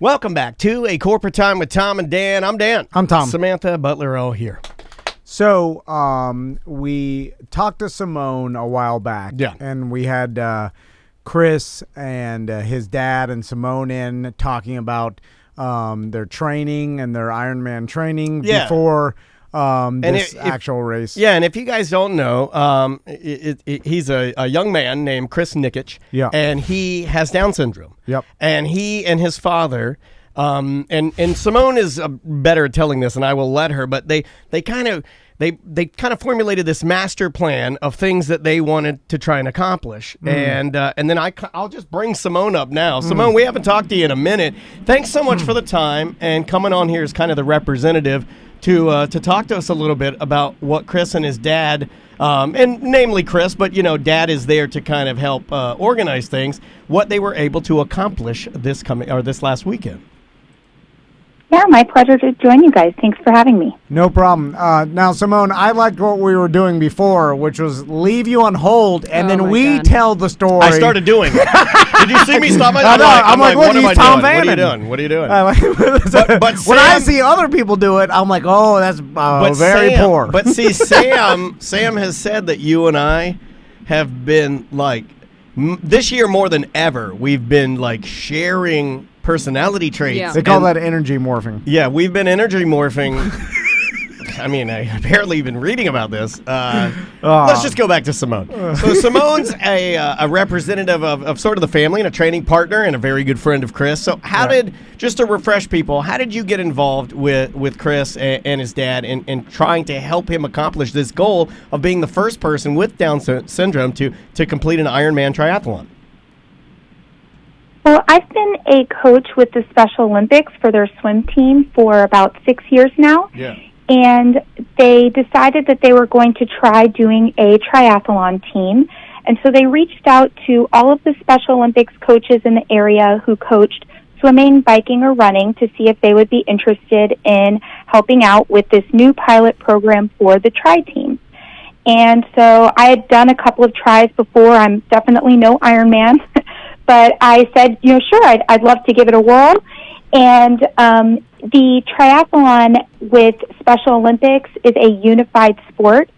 Welcome back to A Corporate Time with Tom and Dan. I'm Dan. I'm Tom. Samantha Butler here. So we talked to Simone a while back. Yeah. And we had Chris and his dad and Simone in talking about their training and their Ironman training before this actual race. Yeah, and if you guys don't know, he's a young man named Chris Nikic, and he has Down syndrome. Yep. And he and his father, and Simone is better at telling this, and I will let her, but they kind of formulated this master plan of things that they wanted to try and accomplish. And then I'll just bring Simone up now. Simone, we haven't talked to you in a minute. Thanks so much for the time and coming on here as kind of the representative to talk to us a little bit about what Chris and his dad, and namely Chris, but Dad is there to kind of help organize things, what they were able to accomplish this last weekend. Yeah, my pleasure to join you guys. Thanks for having me. No problem. Now, Simone, I liked what we were doing before, which was leave you on hold, and then we tell the story. I started doing it. Did you see me stop? I'm like, what am I Tom doing? Vannon. What are you doing? But when I see other people do it, I'm like, oh, that's very poor. But see, Sam has said that you and I have been like, this year more than ever, we've been like sharing personality traits. Yeah. They call that energy morphing. Yeah, we've been energy morphing. I mean, I've barely been reading about this. Let's just go back to Simone. So Simone's a representative of sort of the family and a training partner and a very good friend of Chris. So just to refresh people, how did you get involved with Chris and his dad in trying to help him accomplish this goal of being the first person with Down syndrome to complete an Ironman triathlon? Well, I've been a coach with the Special Olympics for their swim team for about 6 years now. Yeah. And they decided that they were going to try doing a triathlon team. And so they reached out to all of the Special Olympics coaches in the area who coached swimming, biking, or running to see if they would be interested in helping out with this new pilot program for the tri team. And so I had done a couple of tries before. I'm definitely no Ironman. But I said, sure, I'd love to give it a whirl. And the triathlon with Special Olympics is a unified sport.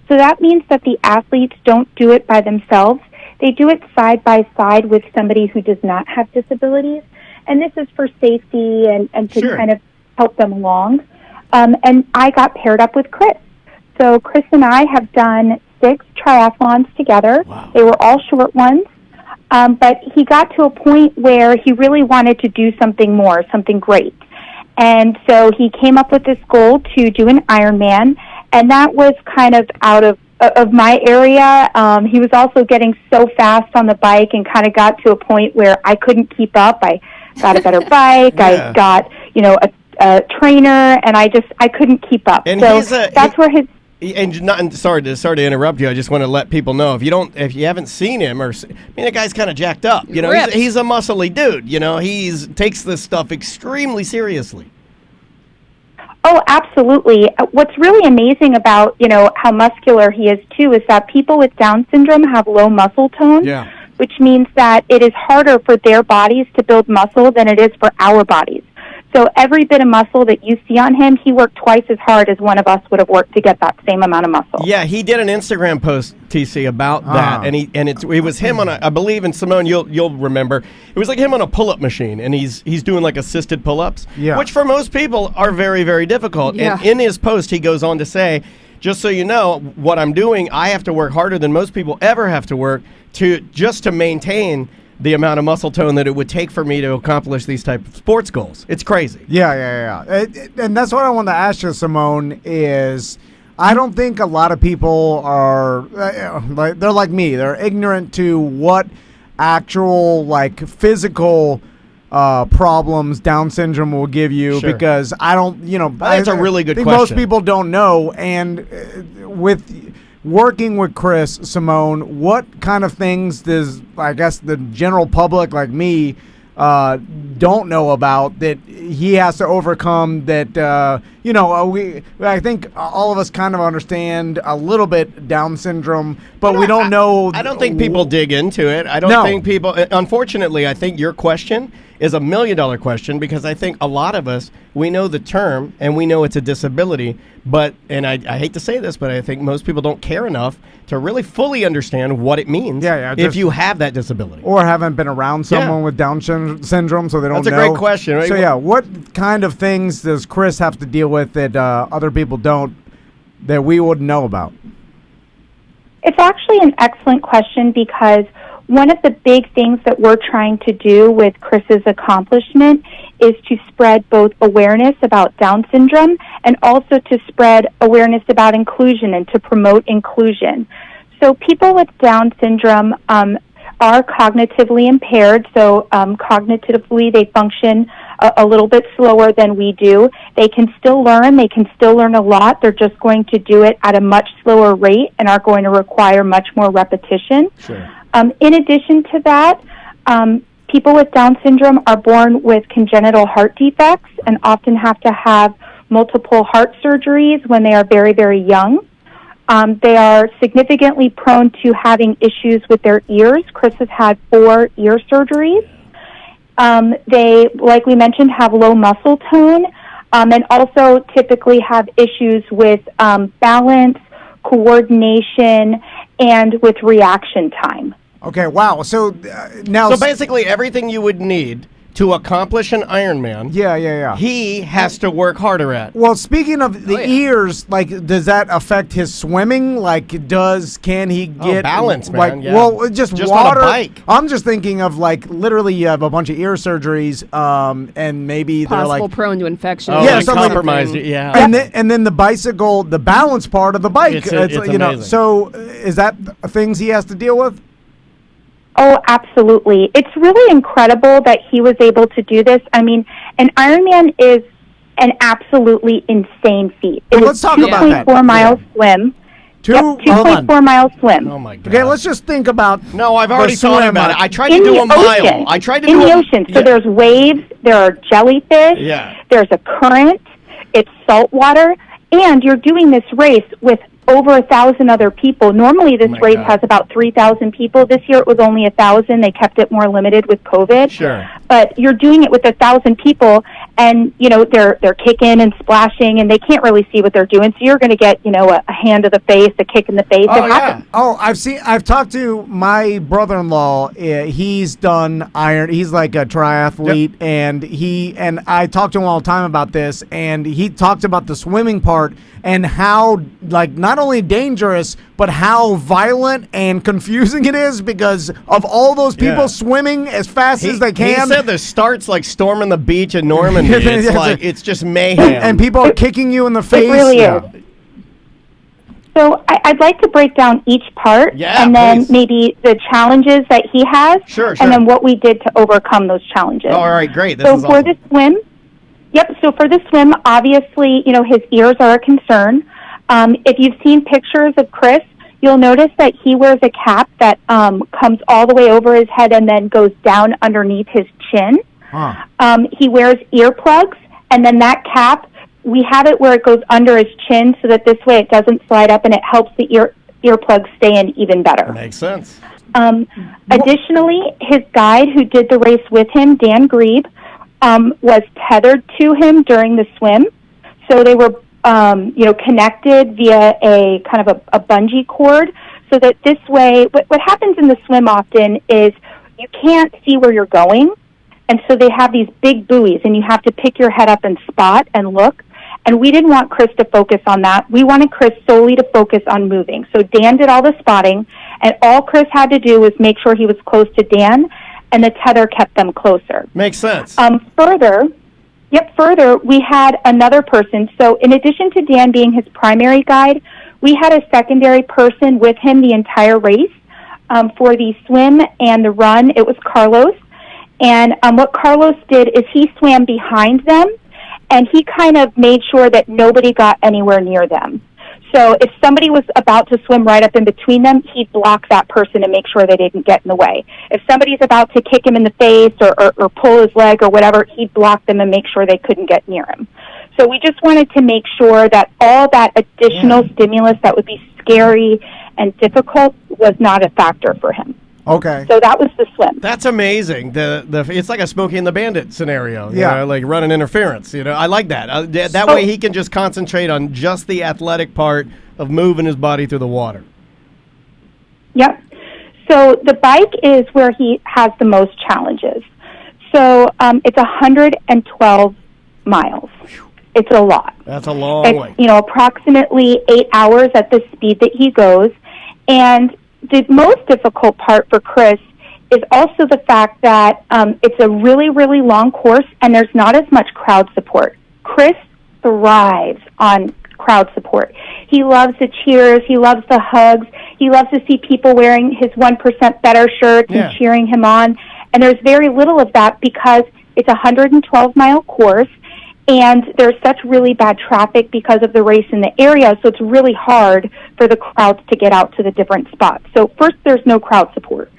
So that means that the athletes don't do it by themselves. They do it side by side with somebody who does not have disabilities. And this is for safety and to kind of help them along. And I got paired up with Chris. So Chris and I have done 6 triathlons together. Wow. They were all short ones. But he got to a point where he really wanted to do something more, something great. And so he came up with this goal to do an Ironman, and that was kind of out of my area. He was also getting so fast on the bike and kind of got to a point where I couldn't keep up. I got a better bike. I got, a trainer, and I couldn't keep up. And so that's where his... And sorry to interrupt you. I just want to let people know if you haven't seen him the guy's kind of jacked up. He's a muscly dude. He takes this stuff extremely seriously. Oh, absolutely. What's really amazing about how muscular he is too is that people with Down syndrome have low muscle tone, which means that it is harder for their bodies to build muscle than it is for our bodies. So every bit of muscle that you see on him, he worked twice as hard as one of us would have worked to get that same amount of muscle. Yeah, he did an Instagram post, TC, about that, and it was him on I believe, and Simone, you'll remember, it was like him on a pull-up machine, and he's doing like assisted pull-ups, which for most people are very, very difficult. Yeah. And in his post, he goes on to say, just so you know, what I'm doing, I have to work harder than most people ever have to work just to maintain the amount of muscle tone that it would take for me to accomplish these type of sports goals. It's crazy. Yeah. And that's what I want to ask you, Simone, is I don't think a lot of people are, they're like me. They're ignorant to what actual, physical problems Down syndrome will give you, because I don't, that's a really good question. Most people don't know, and with working with Chris, Simone, what kind of things does, I guess, the general public like me don't know about that he has to overcome that, I think all of us kind of understand a little bit Down syndrome, but we don't know. I don't think people dig into it. I don't think people, unfortunately, I think your question is a $1 million question, because I think a lot of us, we know the term and we know it's a disability, but, and I hate to say this, but I think most people don't care enough to really fully understand what it means if you have that disability. Or haven't been around someone with Down syndrome, so they don't know. That's a great question, right? So, what kind of things does Chris have to deal with that other people don't, that we wouldn't know about? It's actually an excellent question, because one of the big things that we're trying to do with Chris's accomplishment is to spread both awareness about Down syndrome and also to spread awareness about inclusion and to promote inclusion. So people with Down syndrome are cognitively impaired, so cognitively they function a little bit slower than we do. They can still learn a lot. They're just going to do it at a much slower rate and are going to require much more repetition. Sure. In addition to that, people with Down syndrome are born with congenital heart defects and often have to have multiple heart surgeries when they are very, very young. They are significantly prone to having issues with their ears. Chris has had 4 ear surgeries. They, like we mentioned, have low muscle tone, and also typically have issues with balance, coordination, and with reaction time. Okay, wow. So now... So basically everything you would need to accomplish an Ironman, he has to work harder at. Well, speaking of the ears, like, does that affect his swimming? Like, can he get balance, man? Like, yeah. well, just on water. a bike. I'm just thinking of, like, literally you have a bunch of ear surgeries, and maybe they're possible like prone to infection. Compromised. Yeah. And then the bicycle, the balance part of the bike. It's you know. amazing. So is that things he has to deal with? Oh, absolutely. It's really incredible that he was able to do this. I mean, an Ironman is an absolutely insane feat. It Let's talk about that. 2.4 mile swim. 2.4 mile swim. Oh, my God. Okay, let's just think about... No, I've already thought about it. I tried to In do the a mile. ocean. I tried to in do the a... ocean. So there's waves, there are jellyfish, there's a current, it's salt water, and you're doing this race with over 1,000 other people. Normally this race has about 3,000 people. This year it was only 1,000. They kept it more limited with COVID. Sure. But you're doing it with 1,000 people, and you know they're kicking and splashing, and they can't really see what they're doing. So you're going to get a hand to the face, a kick in the face. Oh, it happens. I've talked to my brother-in-law. He's done iron. He's like a triathlete, and I talk to him all the time about this. And he talked about the swimming part and how, like, not only dangerous but how violent and confusing it is because of all those people swimming as fast as they can. He said the start's like storming the beach in Normandy. It's like it's just mayhem, and people are kicking you in the face. It really is. So I'd like to break down each part, and then maybe the challenges that he has, and then what we did to overcome those challenges. All right, great. This so is for awesome. the swim, so for the swim, obviously, his ears are a concern. If you've seen pictures of Chris, you'll notice that he wears a cap that comes all the way over his head and then goes down underneath his chin. He wears earplugs, and then that cap, we have it where it goes under his chin so that this way it doesn't slide up and it helps the earplugs stay in even better. Makes sense. Additionally, his guide who did the race with him, Dan Grebe, was tethered to him during the swim. So they were connected via a kind of a bungee cord, so that this way, what happens in the swim often is you can't see where you're going, and so they have these big buoys, and you have to pick your head up and spot and look, and we didn't want Chris to focus on that. We wanted Chris solely to focus on moving. So Dan did all the spotting, and all Chris had to do was make sure he was close to Dan, and the tether kept them closer. Makes sense. Further, we had another person. So in addition to Dan being his primary guide, we had a secondary person with him the entire race. For the swim and the run, it was Carlos. And what Carlos did is he swam behind them, and he kind of made sure that nobody got anywhere near them. So if somebody was about to swim right up in between them, he'd block that person and make sure they didn't get in the way. If somebody's about to kick him in the face or pull his leg or whatever, he'd block them and make sure they couldn't get near him. So we just wanted to make sure that all that additional stimulus that would be scary and difficult was not a factor for him. Okay. So that was the swim. That's amazing. It's like a Smokey and the Bandit scenario. You Yeah. know, like running interference. You know, I like that. That way he can just concentrate on just the athletic part of moving his body through the water. Yep. So the bike is where he has the most challenges. So it's 112 miles. It's a lot. That's a long way. It's, approximately 8 hours at the speed that he goes. And the most difficult part for Chris is also the fact that it's a really, really long course and there's not as much crowd support. Chris thrives on crowd support. He loves the cheers. He loves the hugs. He loves to see people wearing his 1% Better shirts and cheering him on. And there's very little of that because it's a 112-mile course, and there's such really bad traffic because of the race in the area, so it's really hard for the crowds to get out to the different spots. So first, there's no crowd support.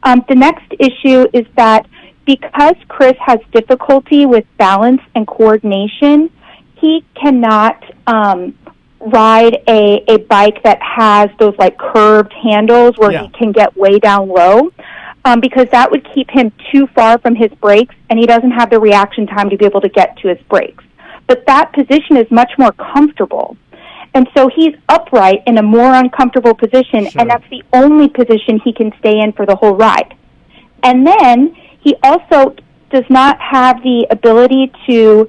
The next issue is that because Chris has difficulty with balance and coordination, he cannot ride a bike that has those like curved handles where he can get way down low. Because that would keep him too far from his brakes, and he doesn't have the reaction time to be able to get to his brakes. But that position is much more comfortable. And so he's upright in a more uncomfortable position, and that's the only position he can stay in for the whole ride. And then he also does not have the ability to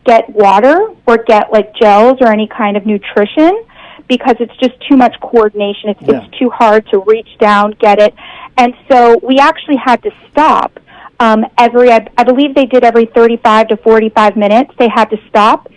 get water or get like gels or any kind of nutrition because it's just too much coordination. It's too hard to reach down, get it. And so we actually had to stop I believe they did every 35 to 45 minutes. They had to stop,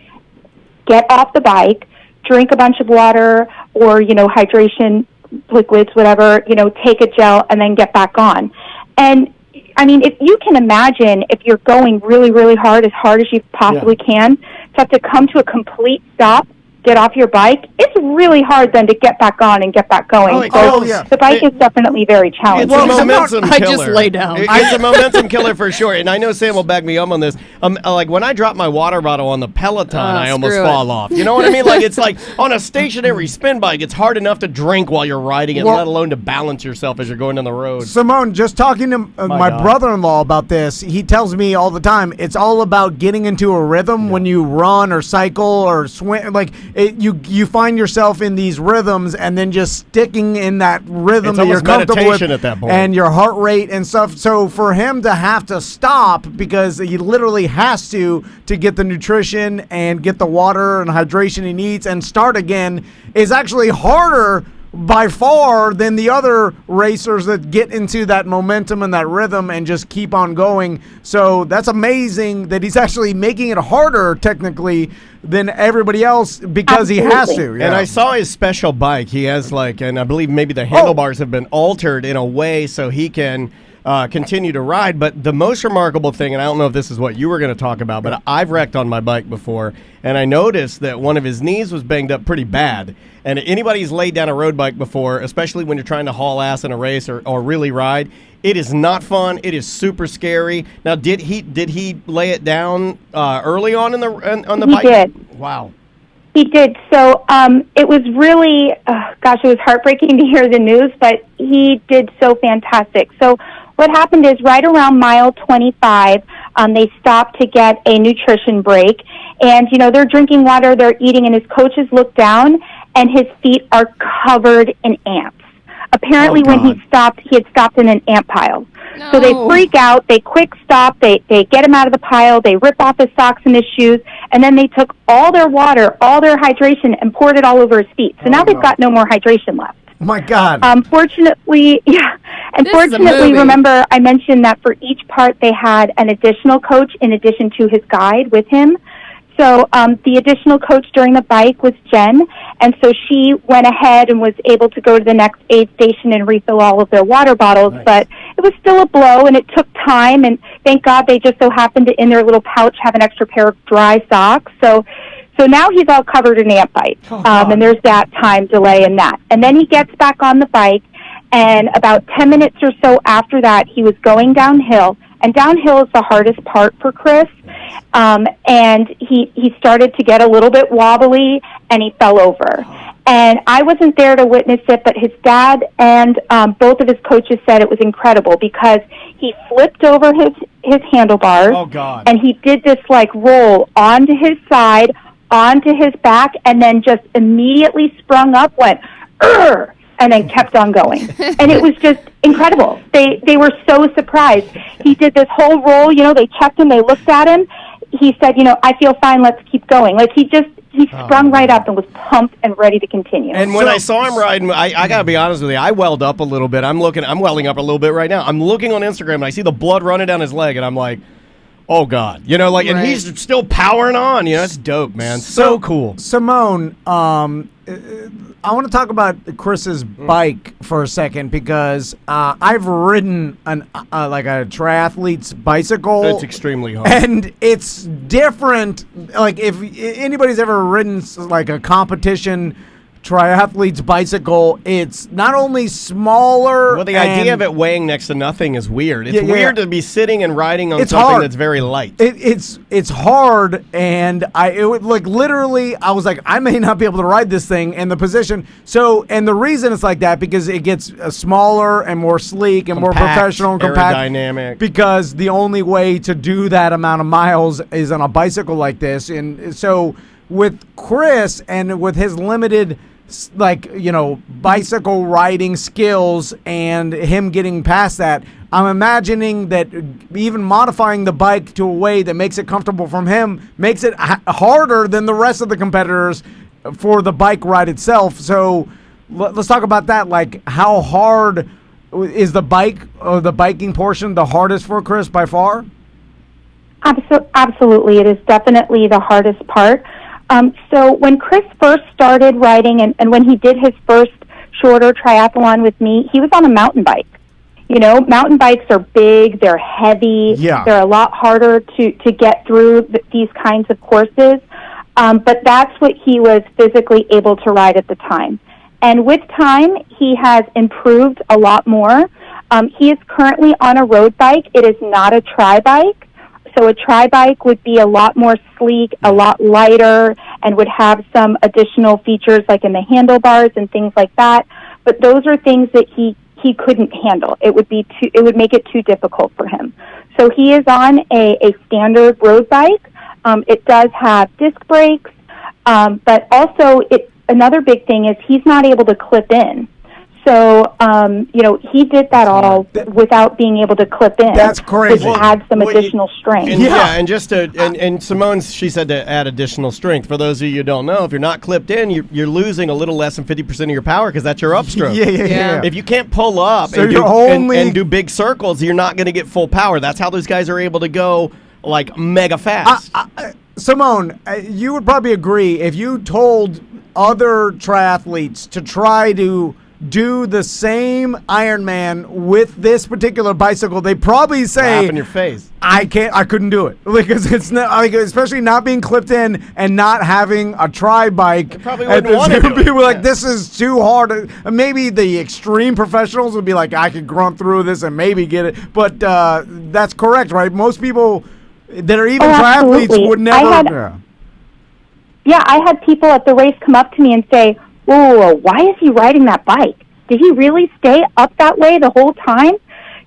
get off the bike, drink a bunch of water or, hydration liquids, whatever, take a gel and then get back on. And I mean, if you can imagine if you're going really, really hard as you possibly can, to have to come to a complete stop, get off your bike, it's really hard then to get back on and get back going. The bike is definitely very challenging. It's a momentum killer. I just lay down. It's a momentum killer for sure. And I know Sam will back me up on this. Like when I drop my water bottle on the Peloton, I almost fall off. You know what I mean? Like it's like on a stationary spin bike, it's hard enough to drink while you're riding it, let alone to balance yourself as you're going down the road. Simone, just talking to my brother-in-law about this, he tells me all the time, it's all about getting into a rhythm when you run or cycle or swim. Like you find yourself in these rhythms and then just sticking in that rhythm It's that you're almost comfortable with meditation at that point. and your heart rate and stuff. So for him to have to stop because he literally has to get the nutrition and get the water and hydration he needs and start again is actually harder by far than the other racers that get into that momentum and that rhythm and just keep on going. So that's amazing that he's actually making it harder technically than everybody else because he has to. And I saw his special bike. He has and I believe maybe the handlebars have been altered in a way so he can continue to ride. But the most remarkable thing, and I don't know if this is what you were going to talk about, but I've wrecked on my bike before, and I noticed that one of his knees was banged up pretty bad. And anybody who's laid down a road bike before, especially when you're trying to haul ass in a race or really ride, it is not fun. It is super scary. Now, did he lay it down early on in the bike? He did. Wow. He did. So it was really, it was heartbreaking to hear the news, but he did so fantastic. So what happened is right around mile 25, they stopped to get a nutrition break. And, they're drinking water, they're eating, and his coaches look down, and his feet are covered in ants. Apparently when he had stopped in an ant pile. No. So they freak out, they quick stop, they get him out of the pile, they rip off his socks and his shoes, and then they took all their water, all their hydration, and poured it all over his feet. So now they've got no more hydration left. Oh my God. Unfortunately, remember I mentioned that for each part they had an additional coach in addition to his guide with him. So the additional coach during the bike was Jen, and so she went ahead and was able to go to the next aid station and refill all of their water bottles. Nice. But it was still a blow, and it took time, and thank God they just so happened to, in their little pouch, have an extra pair of dry socks. So now he's all covered in ant bites, and there's that time delay in that. And then he gets back on the bike, and about 10 minutes or so after that, he was going downhill. And downhill is the hardest part for Chris. And he started to get a little bit wobbly, and he fell over. And I wasn't there to witness it, but his dad and both of his coaches said it was incredible because he flipped over his handlebars. Oh, God. And he did this like roll onto his side, onto his back, and then just immediately sprung up, went, "Urgh!" and then kept on going. And it was just incredible. They were so surprised. He did this whole roll, they checked him, they looked at him. He said, I feel fine, let's keep going. Like he sprung right up and was pumped and ready to continue. And when I saw him riding, I got to be honest with you, I welled up a little bit. I'm welling up a little bit right now. I'm looking on Instagram and I see the blood running down his leg and I'm like, oh God, and he's still powering on. It's dope, man. So cool. Simone, I want to talk about Chris's bike for a second because I've ridden a triathlete's bicycle. It's extremely hard, and it's different. Like if anybody's ever ridden like a competition triathlete's bicycle, it's not only smaller. Well, the idea of it weighing next to nothing is weird. It's weird to be sitting and riding on something hard. That's very light. It's hard, and I was like, I may not be able to ride this thing in the position. So, and the reason it's like that because it gets smaller and more sleek and more professional and compact. Aerodynamic. Because the only way to do that amount of miles is on a bicycle like this, and so with Chris and with his limited bicycle riding skills and him getting past that, I'm imagining that even modifying the bike to a way that makes it comfortable from him makes it harder than the rest of the competitors for the bike ride itself. So let's talk about that. Like, how hard is the bike or the biking portion the hardest for Chris by far? Absolutely. It is definitely the hardest part. So when Chris first started riding and when he did his first shorter triathlon with me, he was on a mountain bike. Mountain bikes are big, they're heavy, they're a lot harder to get through these kinds of courses, but that's what he was physically able to ride at the time. And with time, he has improved a lot more. He is currently on a road bike. It is not a tri-bike. So a tri-bike would be a lot more sleek, a lot lighter, and would have some additional features like in the handlebars and things like that. But those are things that he couldn't handle. It would make it too difficult for him. So he is on a standard road bike. It does have disc brakes, but also another big thing is he's not able to clip in. So, he did that all without being able to clip in. That's crazy. Which adds some additional strength. And Simone, she said to add additional strength. For those of you who don't know, if you're not clipped in, you're losing a little less than 50% of your power because that's your upstroke. Yeah. If you can't pull up so and do big circles, you're not going to get full power. That's how those guys are able to go like mega fast. Simone, you would probably agree if you told other triathletes to try to do the same Ironman with this particular bicycle, they probably say, laugh in your face. I couldn't do it because it's not like, especially not being clipped in and not having a tri-bike. They probably wouldn't want to do it. People like, this is too hard. Maybe the extreme professionals would be like, I could grunt through this and maybe get it. But that's correct, right? Most people that are even triathletes would never. I had people at the race come up to me and say, whoa, why is he riding that bike? Did he really stay up that way the whole time?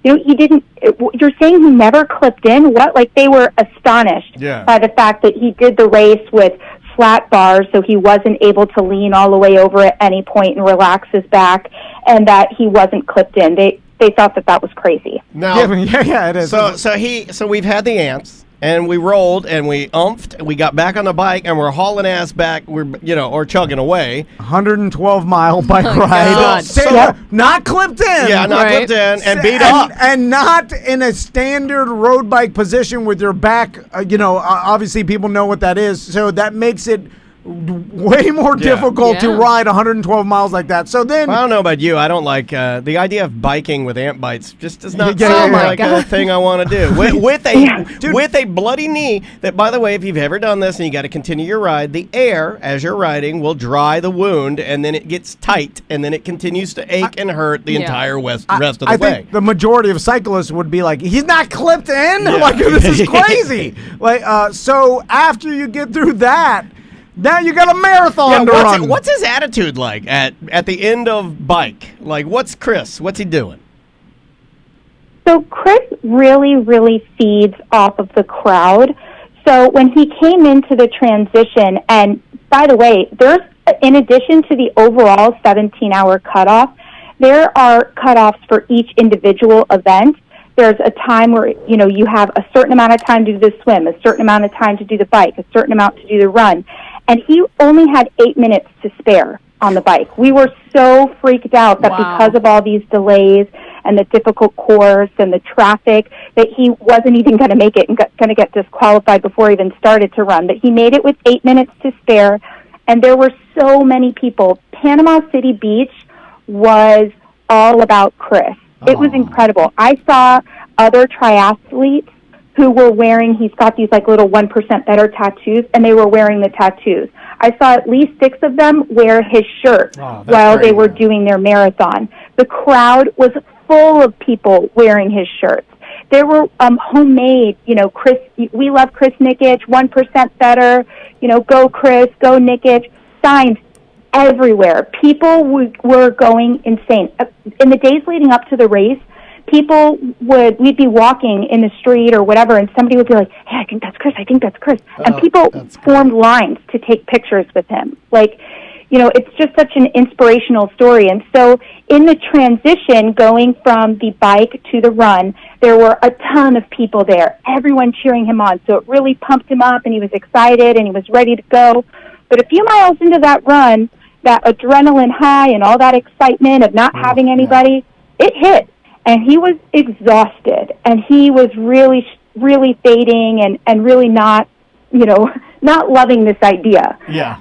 He didn't, you're saying he never clipped in? What? Like, they were astonished by the fact that he did the race with flat bars, so he wasn't able to lean all the way over at any point and relax his back, and that he wasn't clipped in. They thought that was crazy. Now, it is. So we've had the ants. And we rolled and we umphed and we got back on the bike and we're hauling ass back. Or chugging away. 112-mile bike ride. Not clipped in. Yeah, not clipped in and beat up. And not in a standard road bike position with your back. Obviously people know what that is. So that makes it way more difficult to ride 112 miles like that. So then, I don't know about you. I don't like the idea of biking with ant bites. Just does not sound like a thing I want to do. With a bloody knee. That, by the way, if you've ever done this and you got to continue your ride, the air as you're riding will dry the wound, and then it gets tight, and then it continues to ache and hurt the entire rest of the way. I think the majority of cyclists would be like, he's not clipped in. Like, this is crazy. So after you get through that, Now you got a marathon to run. What's his attitude like at the end of bike? Like, what's he doing? So Chris really, really feeds off of the crowd. So when he came into the transition, and by the way, in addition to the overall 17-hour cutoff, there are cutoffs for each individual event. There's a time where, you have a certain amount of time to do the swim, a certain amount of time to do the bike, a certain amount to do the run. And he only had 8 minutes to spare on the bike. We were so freaked out that because of all these delays and the difficult course and the traffic, that he wasn't even going to make it and going to get disqualified before he even started to run. But he made it with 8 minutes to spare, and there were so many people. Panama City Beach was all about Chris. It was incredible. I saw other triathletes who were wearing, he's got these like little 1% better tattoos, and they were wearing the tattoos. I saw at least 6 of them wear his shirt while they were doing their marathon. The crowd was full of people wearing his shirts. There were homemade, Chris, we love Chris Nikic, 1% better, go Chris, go Nikic, signs everywhere. People were going insane. In the days leading up to the race, we'd be walking in the street or whatever, and somebody would be like, hey, I think that's Chris, and people formed lines to take pictures with him. Like, it's just such an inspirational story. And so in the transition going from the bike to the run, there were a ton of people there, everyone cheering him on. So it really pumped him up, and he was excited, and he was ready to go. But a few miles into that run, that adrenaline high and all that excitement of not having anybody, it hit. And he was exhausted, and he was really, really fading and really not loving this idea. Yeah.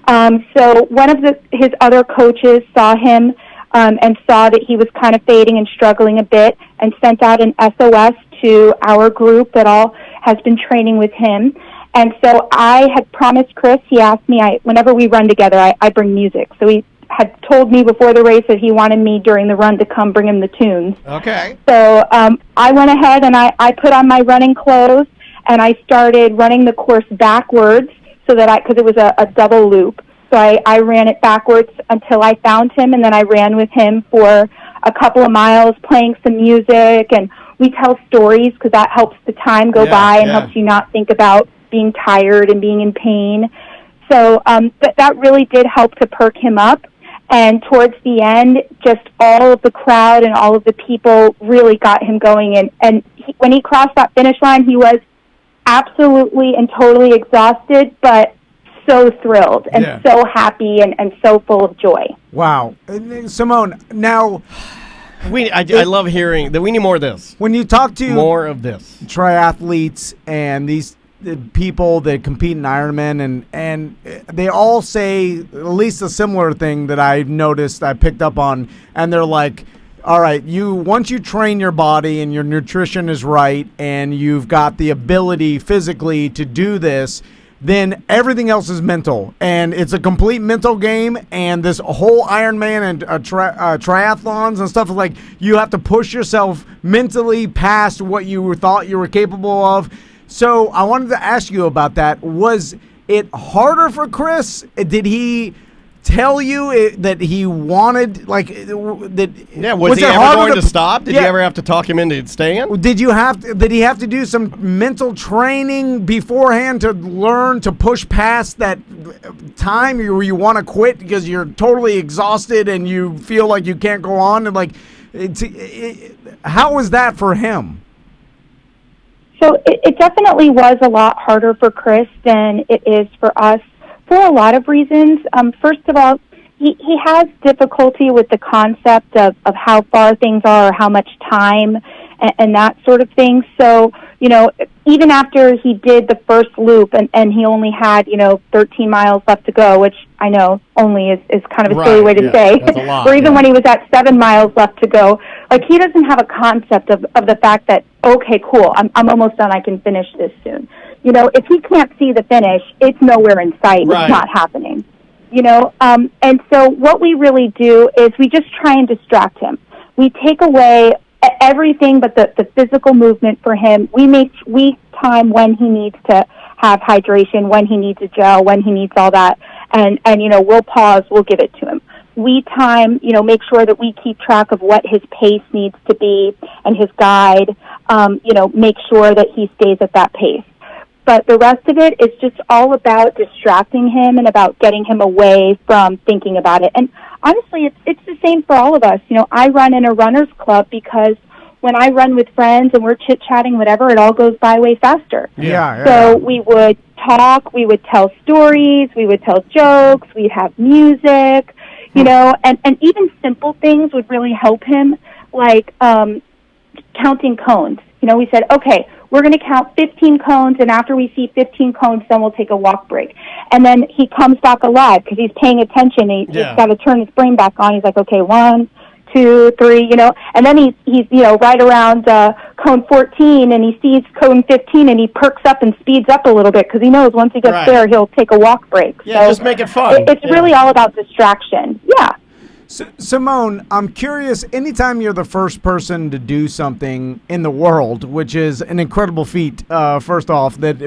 So one of his other coaches saw him and saw that he was kind of fading and struggling a bit, and sent out an SOS to our group that all has been training with him. And so I had promised Chris, he asked me, whenever we run together, I bring music. So he had told me before the race that he wanted me during the run to come bring him the tunes. Okay. So I went ahead and I put on my running clothes, and I started running the course backwards because it was a double loop. So I ran it backwards until I found him, and then I ran with him for a couple of miles playing some music, and we tell stories because that helps the time go by and helps you not think about being tired and being in pain. So that really did help to perk him up. And towards the end, just all of the crowd and all of the people really got him going. And when he crossed that finish line, he was absolutely and totally exhausted, but so thrilled and so happy and so full of joy. Wow. Simone, now... I love hearing that. We need more of this. When you talk to more of this triathletes and these people that compete in Ironman, and they all say at least a similar thing that I noticed, I picked up on, and they're like, all right, once you train your body and your nutrition is right and you've got the ability physically to do this, then everything else is mental, and it's a complete mental game. And this whole Ironman and triathlons and stuff, like, you have to push yourself mentally past what you thought you were capable of. So I wanted to ask you about that. Was it harder for Chris? Did he tell you that he wanted, like, that? Yeah, was he ever going to stop? Did you ever have to talk him into staying? Did he have to do some mental training beforehand to learn to push past that time where you want to quit because you're totally exhausted and you feel like you can't go on? And like, how was that for him? So it definitely was a lot harder for Chris than it is for us, for a lot of reasons. First of all, he has difficulty with the concept of how far things are, or how much time, and that sort of thing. So, even after he did the first loop and he only had, 13 miles left to go, which I know only is kind of a silly way to say, that's a lot, or even when he was at 7 miles left to go, like, he doesn't have a concept of the fact that, okay, cool, I'm almost done, I can finish this soon. If he can't see the finish, it's nowhere in sight. Right. It's not happening. And so what we really do is we just try and distract him. We take away everything but the physical movement for him. We time when he needs to have hydration, when he needs a gel, when he needs all that. and we'll pause, we'll give it to him. We time, make sure that we keep track of what his pace needs to be, and his guide, make sure that he stays at that pace. But the rest of it is just all about distracting him and about getting him away from thinking about it. And honestly, it's the same for all of us. I run in a runner's club because when I run with friends and we're chit-chatting, whatever, it all goes by way faster. Yeah. So we would talk, we would tell stories, we would tell jokes, we'd have music, and even simple things would really help him, like counting cones. We said, okay, we're going to count 15 cones, and after we see 15 cones, then we'll take a walk break. And then he comes back alive because he's paying attention. He's got to turn his brain back on. He's like, okay, 1, 2, 3, and then he's right around cone 14, and he sees cone 15, and he perks up and speeds up a little bit because he knows once he gets there, he'll take a walk break. Yeah, so just make it fun. It's really all about distraction. Yeah. Simone, I'm curious, anytime you're the first person to do something in the world, which is an incredible feat, first off, that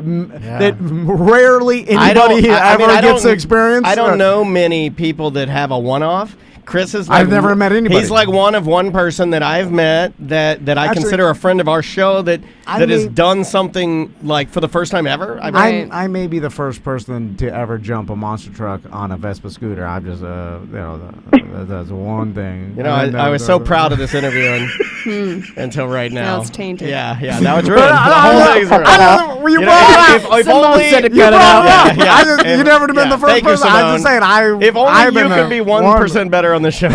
rarely anybody ever gets to experience. I don't know many people that have a one-off. Chris is I've never met anybody. He's like one person that I've met that I consider a friend of our show that has done something like for the first time ever. I may be the first person to ever jump a monster truck on a Vespa scooter. I'm just that's one thing. I was so proud of this interview until right now. Now it's tainted. Yeah, now it's ruined. The whole thing's ruined. You brought it up. If only You brought it up. You never have been the first person. I'm just saying. If only you could be 1% better on the show.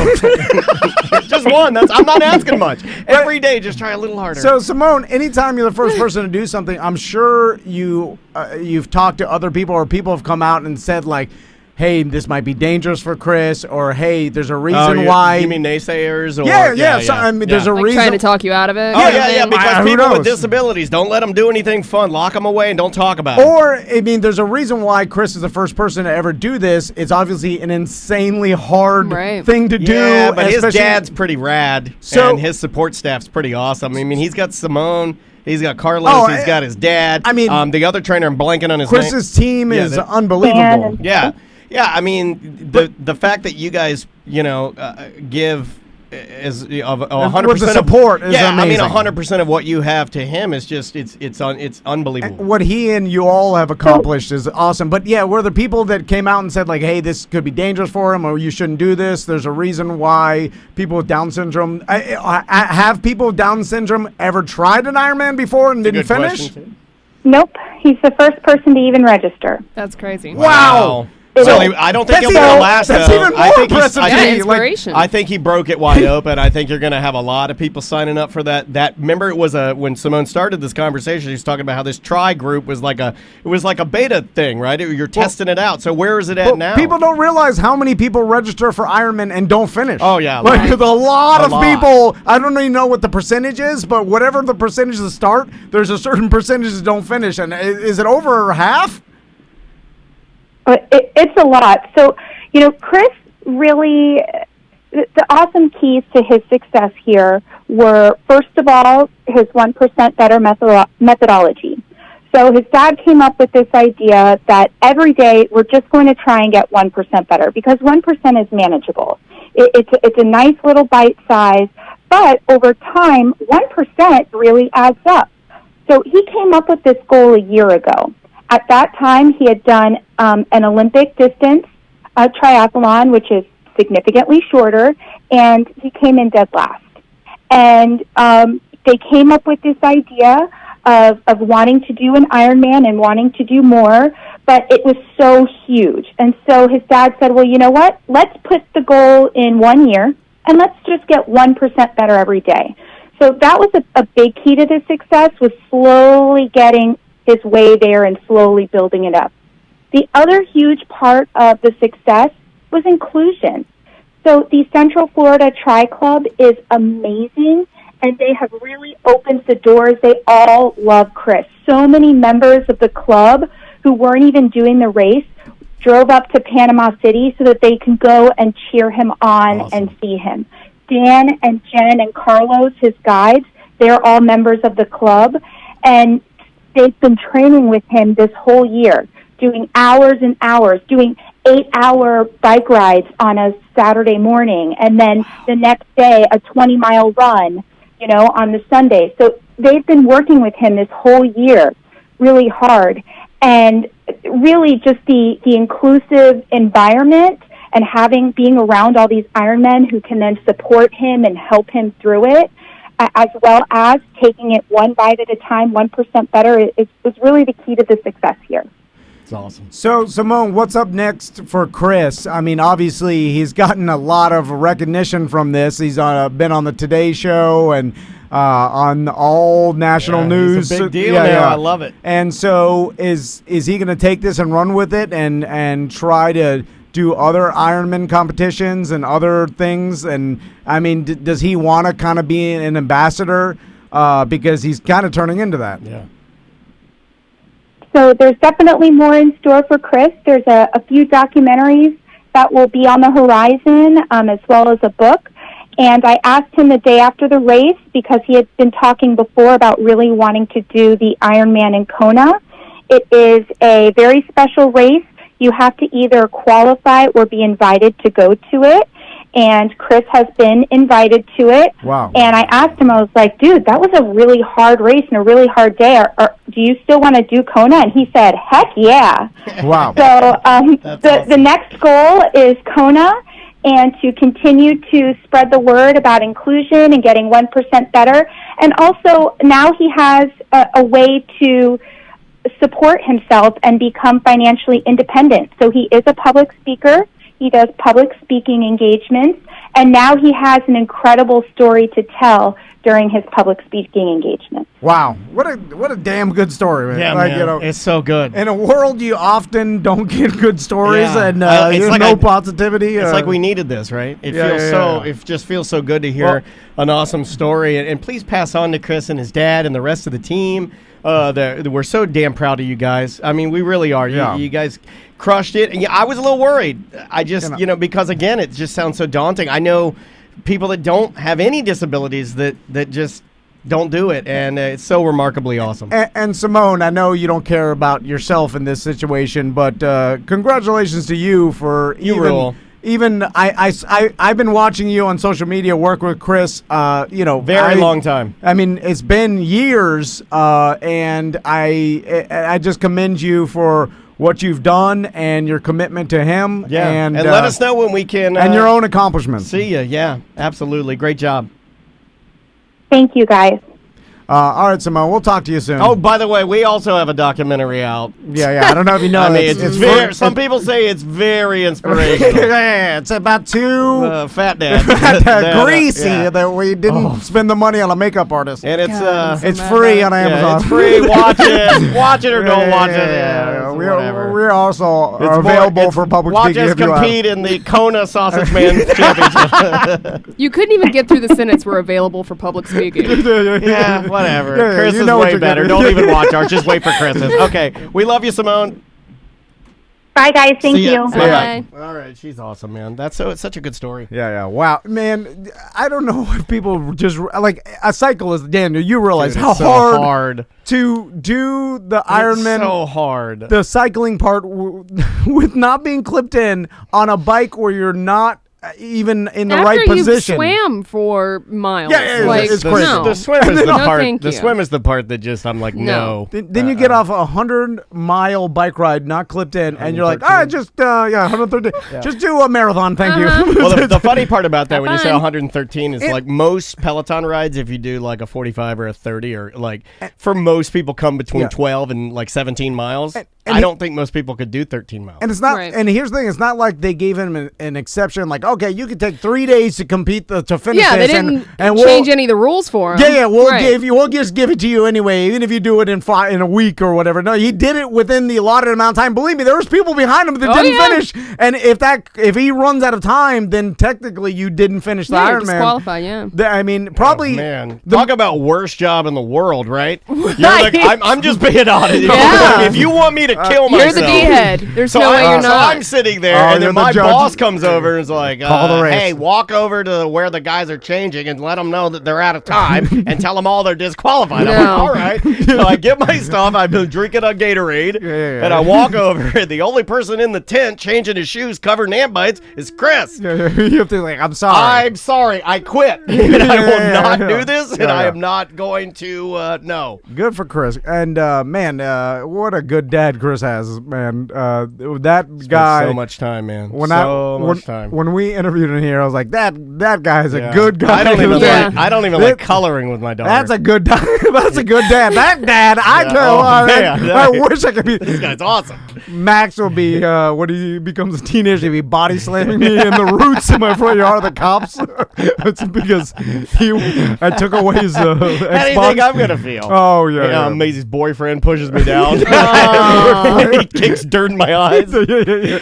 Just one. I'm not asking much. Every day, just try a little harder. So, Simone, anytime you're the first person to do something, I'm sure you've talked to other people, or people have come out and said, like, hey, this might be dangerous for Chris, or hey, there's a reason why. You mean naysayers? Or, yeah. So, I mean, there's a reason. Trying to talk you out of it. Yeah, because people with disabilities, don't let them do anything fun. Lock them away and don't talk about it. Or, I mean, there's a reason why Chris is the first person to ever do this. It's obviously an insanely hard thing to do. Yeah, but his dad's pretty rad, and his support staff's pretty awesome. I mean, he's got Simone. He's got Carlos. He's got his dad. I mean, the other trainer, I'm blanking on his name. Chris's team is unbelievable. Yeah, I mean, the fact that you guys, give is of 100% with the support is amazing. I mean, 100% of what you have to him is just it's unbelievable. What he and you all have accomplished is awesome. But yeah, were there people that came out and said, like, hey, this could be dangerous for him, or you shouldn't do this? There's a reason why people with Down syndrome have people with Down syndrome ever tried an Ironman before and didn't finish? Nope, he's the first person to even register. That's crazy. Wow. So I don't think he'll be the last. That's even more impressive. Inspiration. I think he broke it wide open. I think you're going to have a lot of people signing up for that. Remember, it was when Simone started this conversation, she was talking about how this tri group was like a beta thing, right? You're testing it out. So where is it at now? People don't realize how many people register for Ironman and don't finish. Oh yeah, like a lot of people. I don't even know what the percentage is, but whatever the percentage that start, there's a certain percentage that don't finish. And is it over half? It's a lot. So, Chris really, the awesome keys to his success here were, first of all, his 1% better methodology. So his dad came up with this idea that every day we're just going to try and get 1% better, because 1% is manageable. It's a nice little bite size, but over time, 1% really adds up. So he came up with this goal a year ago. At that time, he had done an Olympic distance triathlon, which is significantly shorter, and he came in dead last. And they came up with this idea of wanting to do an Ironman and wanting to do more, but it was so huge. And so his dad said, well, you know what? Let's put the goal in 1 year, and let's just get 1% better every day. So that was a big key to the success, was slowly getting his way there and slowly building it up. The other huge part of the success was inclusion. So the Central Florida Tri Club is amazing, and they have really opened the doors. They all love Chris. So many members of the club who weren't even doing the race drove up to Panama City so that they can go and cheer him on and see him. Dan and Jen and Carlos, his guides, they're all members of the club, and they've been training with him this whole year, doing hours and hours, doing 8-hour bike rides on a Saturday morning, and then the next day a 20-mile run, on the Sunday. So they've been working with him this whole year really hard, and really just the inclusive environment and being around all these Ironmen who can then support him and help him through it, as well as taking it one bite at a time, 1% better, is really the key to the success here. It's awesome. So, Simone, what's up next for Chris? I mean, obviously, he's gotten a lot of recognition from this. He's been on the Today Show and on all national news. It's a big deal now. I love it. And so, is he going to take this and run with it and try to do other Ironman competitions and other things? And, I mean, does he want to kind of be an ambassador? Because he's kind of turning into that. Yeah. So there's definitely more in store for Chris. There's a few documentaries that will be on the horizon, as well as a book. And I asked him the day after the race, because he had been talking before about really wanting to do the Ironman in Kona. It is a very special race. You have to either qualify or be invited to go to it. And Chris has been invited to it. Wow. And I asked him, I was like, dude, that was a really hard race and a really hard day. Do you still want to do Kona? And he said, heck yeah. Wow. So awesome. the next goal is Kona, and to continue to spread the word about inclusion and getting 1% better. And also now he has a way to support himself and become financially independent. So he is a public speaker. He does public speaking engagements, and now he has an incredible story to tell during his public speaking engagements. Wow, what a damn good story, man! Yeah, man. It's so good. In a world you often don't get good stories, and it's there's like no positivity. It's like we needed this, right? It just feels so good to hear an awesome story. And please pass on to Chris and his dad and the rest of the team. We're so damn proud of you guys. I mean, we really are. You guys crushed it. And I was a little worried. I just, because again, it just sounds so daunting. I know people that don't have any disabilities that just don't do it, and it's so remarkably awesome. And Simone, I know you don't care about yourself in this situation, but congratulations to you for even I've been watching you on social media work with Chris. Very long time. I mean, it's been years, and I just commend you for what you've done and your commitment to him. Yeah, and let us know when we can. And your own accomplishments. See you. Yeah, absolutely. Great job. Thank you, guys. All right, Simone, we'll talk to you soon. Oh, by the way, we also have a documentary out. Yeah. I don't know if you know. I mean, it's very. Some people say it's very inspirational. Yeah, it's about two fat dads, greasy that we didn't spend the money on a makeup artist, and it's free on Amazon. Yeah, it's free. Watch it or don't watch it. Yeah, we're also available for public speaking. Watch us compete in the Kona Sausage Man Championship. You couldn't even get through the sentence. We're available for public speaking. Yeah. Whatever. Yeah, Chris is way better. Don't even watch ours. Just wait for Chris's. Okay. We love you, Simone. Bye, guys. Thank you. Bye. All right. She's awesome, man. It's such a good story. Yeah. Wow, man. I don't know if people just like a cyclist, Daniel. You realize how hard to do the Ironman. So hard. The cycling part with not being clipped in on a bike where you're not even in the right position. After you swam for miles. Yeah, like, it's crazy. No. The swim is the No, part. thank The you. swim is the part that just I'm like no. Then you get off a 100-mile bike ride, not clipped in, and you're like, 113. Just do a marathon, thank you. Well, the funny part about that when you say fun. 113 is like most Peloton rides, if you do like a 45 or a 30 or like for most people come between 12 and like 17 miles. I don't think most people could do 13 miles. And it's not. Right. And here's the thing: it's not like they gave him an exception. Like, okay, you could take 3 days to compete to finish Yeah, this, they didn't and change any of the rules for him. Yeah, we'll just give it to you anyway, even if you do it in a week or whatever. No, he did it within the allotted amount of time. Believe me, there was people behind him that didn't finish. And if he runs out of time, then technically you didn't finish the you're Ironman. disqualified, yeah. I mean, probably. Man, talk about worst job in the world, right? You're like, I'm just being honest. Yeah. If you want me to kill You're myself. the D-head. There's no way you're So not. I'm sitting there, Oh, and you're then the my judge. boss comes over and is like, like, Call the race. hey, walk over to where the guys are changing and let them know that they're out of time and tell them all they're disqualified. I'm like, No. all right. So I get my stuff. I've been drinking a Gatorade, Yeah. and I walk over, and the only person in the tent changing his shoes covered in ant bites is Chris. You have to I'm sorry. I'm sorry. I quit. And I will not do this, and Yeah, I yeah. am not going to, no. Good for Chris. And man, what a good dad Chris has, man. That guy. So much time, man. When much time. When we interviewed him here, I was like, that guy is a Yeah. good guy. I don't even Yeah. like. I don't even like coloring with my daughter. That's a good dad. That's a good dad. That dad, I Yeah. know. Oh, man. I wish I could be. This guy's awesome. Max will be when he becomes a teenager. He'll be body slamming me in the roots in my front yard. The cops. It's because I took away his How do you Xbox. think I'm gonna feel? Oh yeah. Maisie's boyfriend pushes me down. Oh. He kicks dirt in my eyes. Yeah.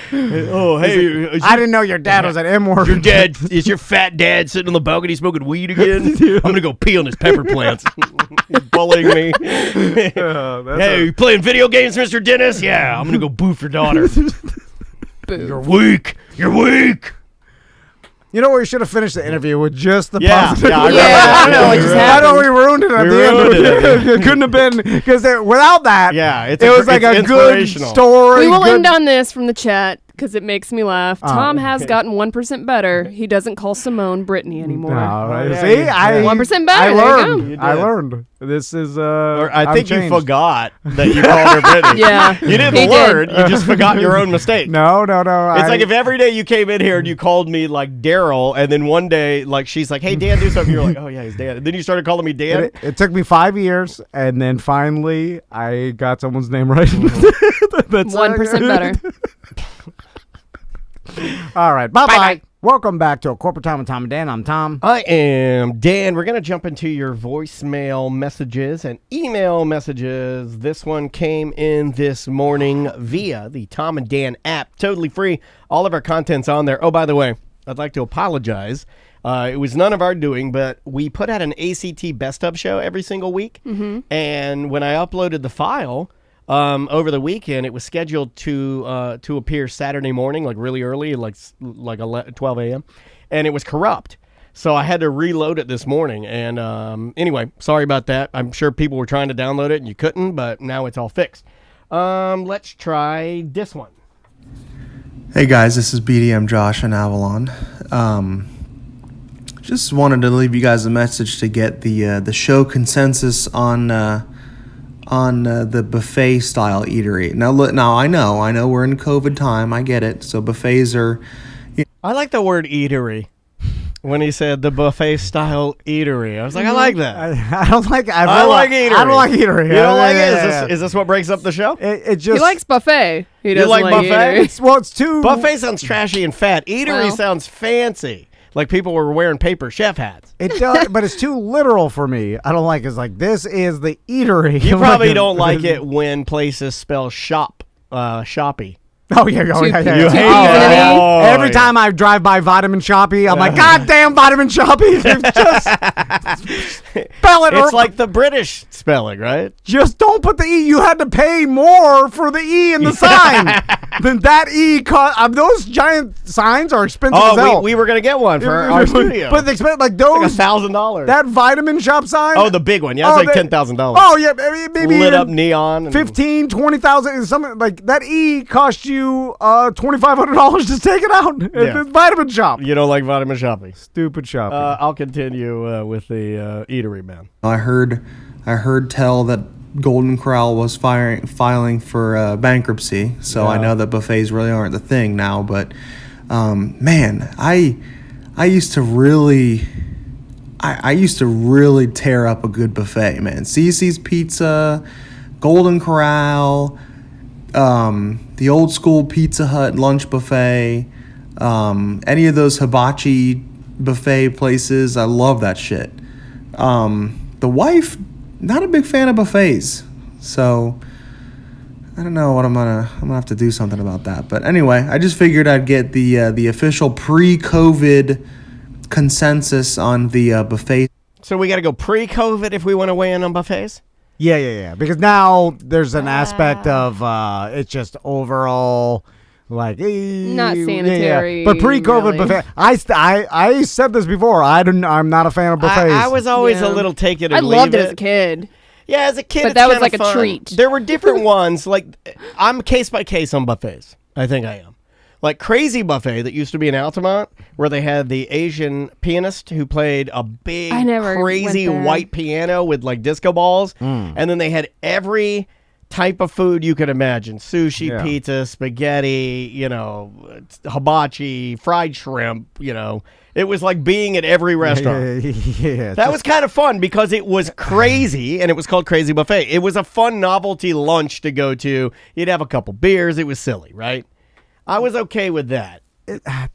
Oh, hey, I didn't know your dad was an M word. your dad is your fat dad sitting on the balcony smoking weed again? I'm gonna go pee on his pepper plants. He's bullying me. Hey, you playing video games, Mr. Dennis? Yeah, I'm gonna go boof your daughter. You're weak. You're weak. You know, we should have finished the interview with just the Yeah, positive. yeah, I Yeah, I don't know what just I know happened. we ruined it at We the ruined end. It couldn't have been because without that, Yeah, it was like it's a good inspirational. story. We will good- end on this from the chat because it makes me laugh. Tom has gotten 1% better. He doesn't call Simone Brittany anymore. No, right. yeah, See, you- I 1% better, I there you learned. go. You I did. learned. This is. Or I I've think you changed. forgot that you called her Brittany. Yeah, You didn't he did. learn. You just forgot your own mistake. No. It's like if every day you came in here and you called me like Daryl, and then one day like she's like, "Hey Dan, do something." You're like, "Oh yeah, he's Dan." And then you started calling me Dan. It took me 5 years, and then finally I got someone's name right. That's 1% better. All right. Bye bye. Bye-bye. Welcome back to A Corporate Time with Tom and Dan. I'm Tom. I am Dan. We're going to jump into your voicemail messages and email messages. This one came in this morning via the Tom and Dan app. Totally free. All of our content's on there. Oh, by the way, I'd like to apologize. It was none of our doing, but we put out an ACT Best Of show every single week. Mm-hmm. And when I uploaded the file over the weekend, it was scheduled to appear Saturday morning, like really early, like 12 a.m., and it was corrupt. So I had to reload it this morning. And anyway, sorry about that. I'm sure people were trying to download it and you couldn't, but now it's all fixed. Let's try this one. Hey guys, this is BDM Josh in Avalon. Just wanted to leave you guys a message to get the show consensus on the buffet style eatery. Now I know we're in COVID time. I get it. So buffets are. I like the word eatery. When he said the buffet style eatery, I was like, I like that. I don't like. I like eatery. I don't like eatery. You don't like Yeah. it? Is this what breaks up the show? It just. He likes buffet. He doesn't like like buffet? eatery. It's too. Buffet sounds trashy and fat. Eatery Well. sounds fancy. Like people were wearing paper chef hats. It does, but it's too literal for me. I don't like. It's like this is the eatery. You probably don't like it when places spell shoppy. Oh yeah, oh, yeah, yeah. You yeah. hate Oh, that. yeah. Oh, Every yeah. time I drive by Vitamin Shoppy, I'm like, God damn Vitamin Shoppy! Just spell it. It's or like the British spelling, right? just don't put the E. You had to pay more for the E in the sign than that E. Those giant signs are expensive as Oh, hell. we were gonna get one for our studio. But they expect like like those $1,000. that Vitamin Shop sign. Oh, the big one. Yeah, it's like $10,000. Oh yeah, maybe lit even up neon. And 15, 20,000, something like that. E cost you $2,500 to take it out at Yeah. the Vitamin Shop. You don't like vitamin shopping. Stupid shopping. I'll continue with the eatery, man. I heard tell that Golden Corral was filing for bankruptcy. So I Yeah. know that buffets really aren't the thing now. But man, I used to really. I used to really tear up a good buffet, man. Cece's Pizza, Golden Corral, the old school Pizza Hut lunch buffet, any of those hibachi buffet places. I love that shit. The wife, not a big fan of buffets, so I don't know what I'm gonna have to do something about that. But anyway, I just figured I'd get the official pre-COVID consensus on the buffet. So we got to go pre-COVID if we want to weigh in on buffets? yeah. Because now there's an aspect of it's just overall Like Not sanitary, but pre-COVID really. buffet. I said this before. I'm not a fan of buffets. I was always Yeah. a little take it or I leave loved it as a kid. Yeah, as a kid, But it's that was kinda like a fun. treat. There were different ones. Like I'm case by case on buffets. I think I am. Like Crazy Buffet that used to be in Altamont, where they had the Asian pianist who played a big, I never crazy went there. white piano with like disco balls, and then they had every type of food you could imagine: sushi, Yeah. pizza, spaghetti, hibachi, fried shrimp. It was like being at every restaurant. yeah. That was kind of fun because it was crazy, and it was called Crazy Buffet. It was a fun novelty lunch to go to. You'd have a couple beers. It was silly, right? I was okay with that.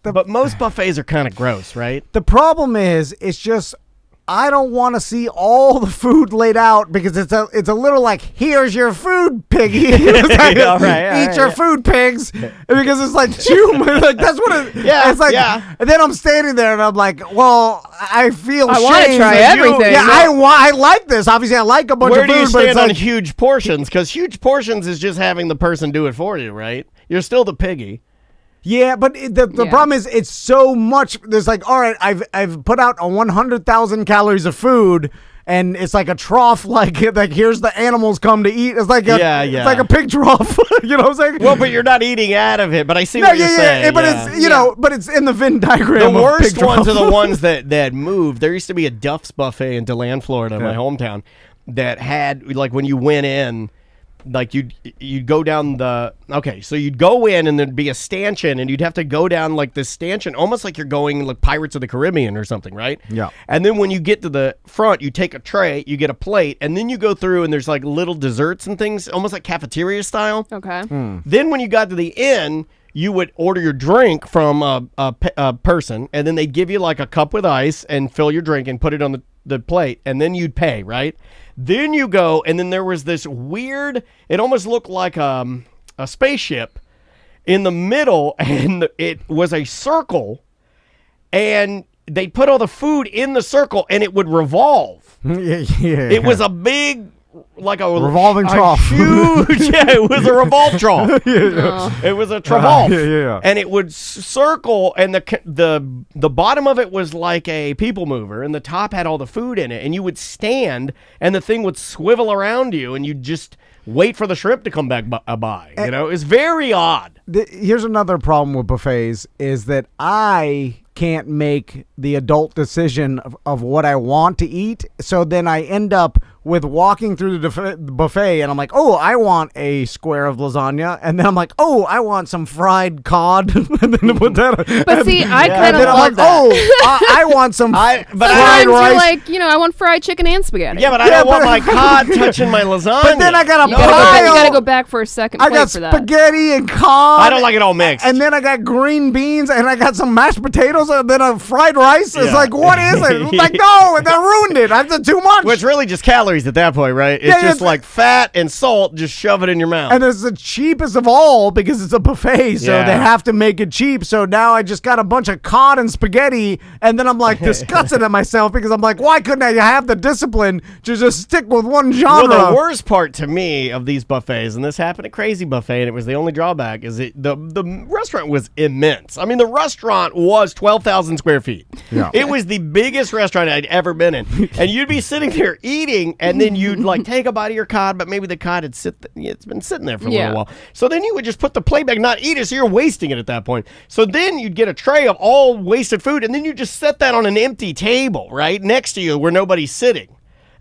But most buffets are kind of gross, right? The problem is, it's just I don't want to see all the food laid out because it's a little like, here's your food, piggy. It's like, All right, eat your food, pigs. Because it's like, chew. Like that's what it. Yeah, it's like. yeah. And then I'm standing there and I'm like, well, I feel. I wanna shame try that everything. Yeah, I like this. Obviously, I like a bunch Where of do food, you but it's stand on like, huge portions? Because huge portions is just having the person do it for you, right? You're still the piggy. yeah, but the Yeah. problem is it's so much. There's like, all right, I've put out 100,000 calories of food, and it's like a trough. Like here's the animals come to eat. It's like it's like a pig trough. You know what I'm saying? Well, but you're not eating out of it. But I see no, what you're saying. but yeah. it's but it's in the Venn The diagram. of worst pig ones are trough. the ones that moved. There used to be a Duff's Buffet in DeLand, Florida, my hometown, that had, like, when you went in, like you'd go down so you'd go in and there'd be a stanchion, and you'd have to go down like this stanchion, almost like you're going like Pirates of the Caribbean or something, right? Yeah. And then when you get to the front, you take a tray, you get a plate, and then you go through and there's like little desserts and things, almost like cafeteria style. Okay. Then when you got to the end, you would order your drink from a person, and then they'd give you like a cup with ice and fill your drink and put it on the plate, and then you'd pay, right? Then you go, and then there was this weird, it almost looked like a spaceship in the middle, and it was a circle, and they put all the food in the circle, and it would revolve. yeah. It was a big, like a Revolving trough. Huge, yeah, it was a revolve trough. It was a travolve. Yeah. And it would circle, and the bottom of it was like a people mover, and the top had all the food in it. And you would stand, and the thing would swivel around you, and you'd just wait for the shrimp to come back by. You know, it's very odd. Here's another problem with buffets is that I can't make the adult decision of what I want to eat. So then I end up with walking through the buffet, and I'm like, oh, I want a square of lasagna. And then I'm like, oh, I want some fried cod. And then put that. But see, I kind of then I'm love like, that. oh, I want some but fried Sometimes rice. you're like, I want fried chicken and spaghetti. Yeah, but I don't want my cod touching my lasagna. But then I got a you pile. gotta go back for a second I plate got for that. spaghetti and cod. I don't like it all mixed. And then I got green beans, and I got some mashed potatoes, and then a fried rice. It's Yeah. like, what is it? It's like, no, that ruined it. I did too much. Well, it's really just calories at that point, right? It's Yeah, just it's- like fat and salt. Just shove it in your mouth. And it's the cheapest of all because it's a buffet, so Yeah. they have to make it cheap. So now I just got a bunch of cod and spaghetti, and then I'm like disgusted at myself because I'm like, why couldn't I have the discipline to just stick with one genre? Well, the worst part to me of these buffets, and this happened at Crazy Buffet, and it was the only drawback, is the restaurant was immense. I mean, the restaurant was 12,000 square feet. Yeah. It was the biggest restaurant I'd ever been in. And you'd be sitting there eating, and then you'd like take a bite of your cod, but maybe the cod had it's been sitting there for a little while. So then you would just put the plate back, not eat it, so you're wasting it at that point. So then you'd get a tray of all wasted food, and then you just set that on an empty table, right, next to you where nobody's sitting.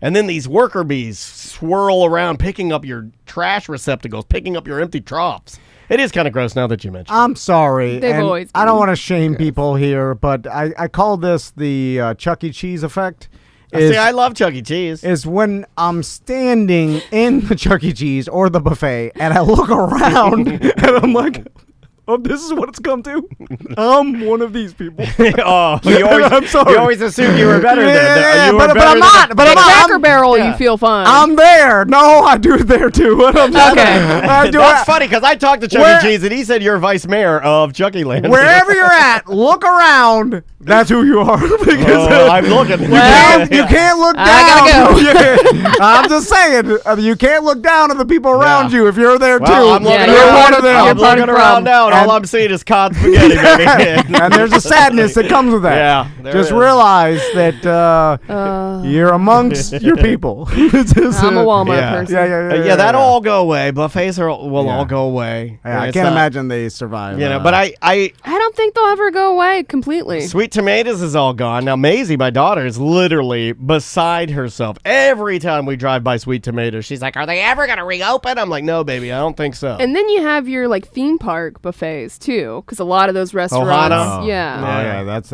And then these worker bees swirl around picking up your trash receptacles, picking up your empty troughs. It is kind of gross now that you mention it. I'm sorry. They've and always I don't been want to shame people here, but I call this the Chuck E. Cheese effect. See, I love Chuck E. Cheese. Is when I'm standing in the Chuck E. Cheese or the buffet and I look around and I'm like, oh, this is what it's come to? I'm one of these people. Oh, you I'm sorry. always assumed you were better Yeah, than but I'm not. But At I'm not. Cracker Barrel, you feel fun. I'm there. No, I do it there too. I do That's it. funny because I talked to Chuck Where- E. Cheese and he said you're vice mayor of Chucky Land. Wherever you're at, look around. That's who you are. Because I'm looking. you can't look down. I gotta Yeah. I'm just saying, you can't look down at the people around Yeah. you if you're there Well, too. I'm looking you're around. one of them. I'm looking around down. all I'm seeing is cod spaghetti, baby. And there's a sadness that comes with that. Yeah, there just is. realize that you're amongst your people. I'm a Walmart person. Yeah, that'll all go away. Buffets will Yeah. all go away. Yeah, I It's can't not- imagine they survive. But I don't think they'll ever go away completely. Sweet tomatoes is all gone. Now, Maisie, my daughter, is literally beside herself. Every time we drive by Sweet Tomatoes, she's like, are they ever going to reopen? I'm like, no, baby, I don't think so. And then you have your like theme park buffets too, because a lot of those restaurants, Ohana? yeah. Oh yeah, that's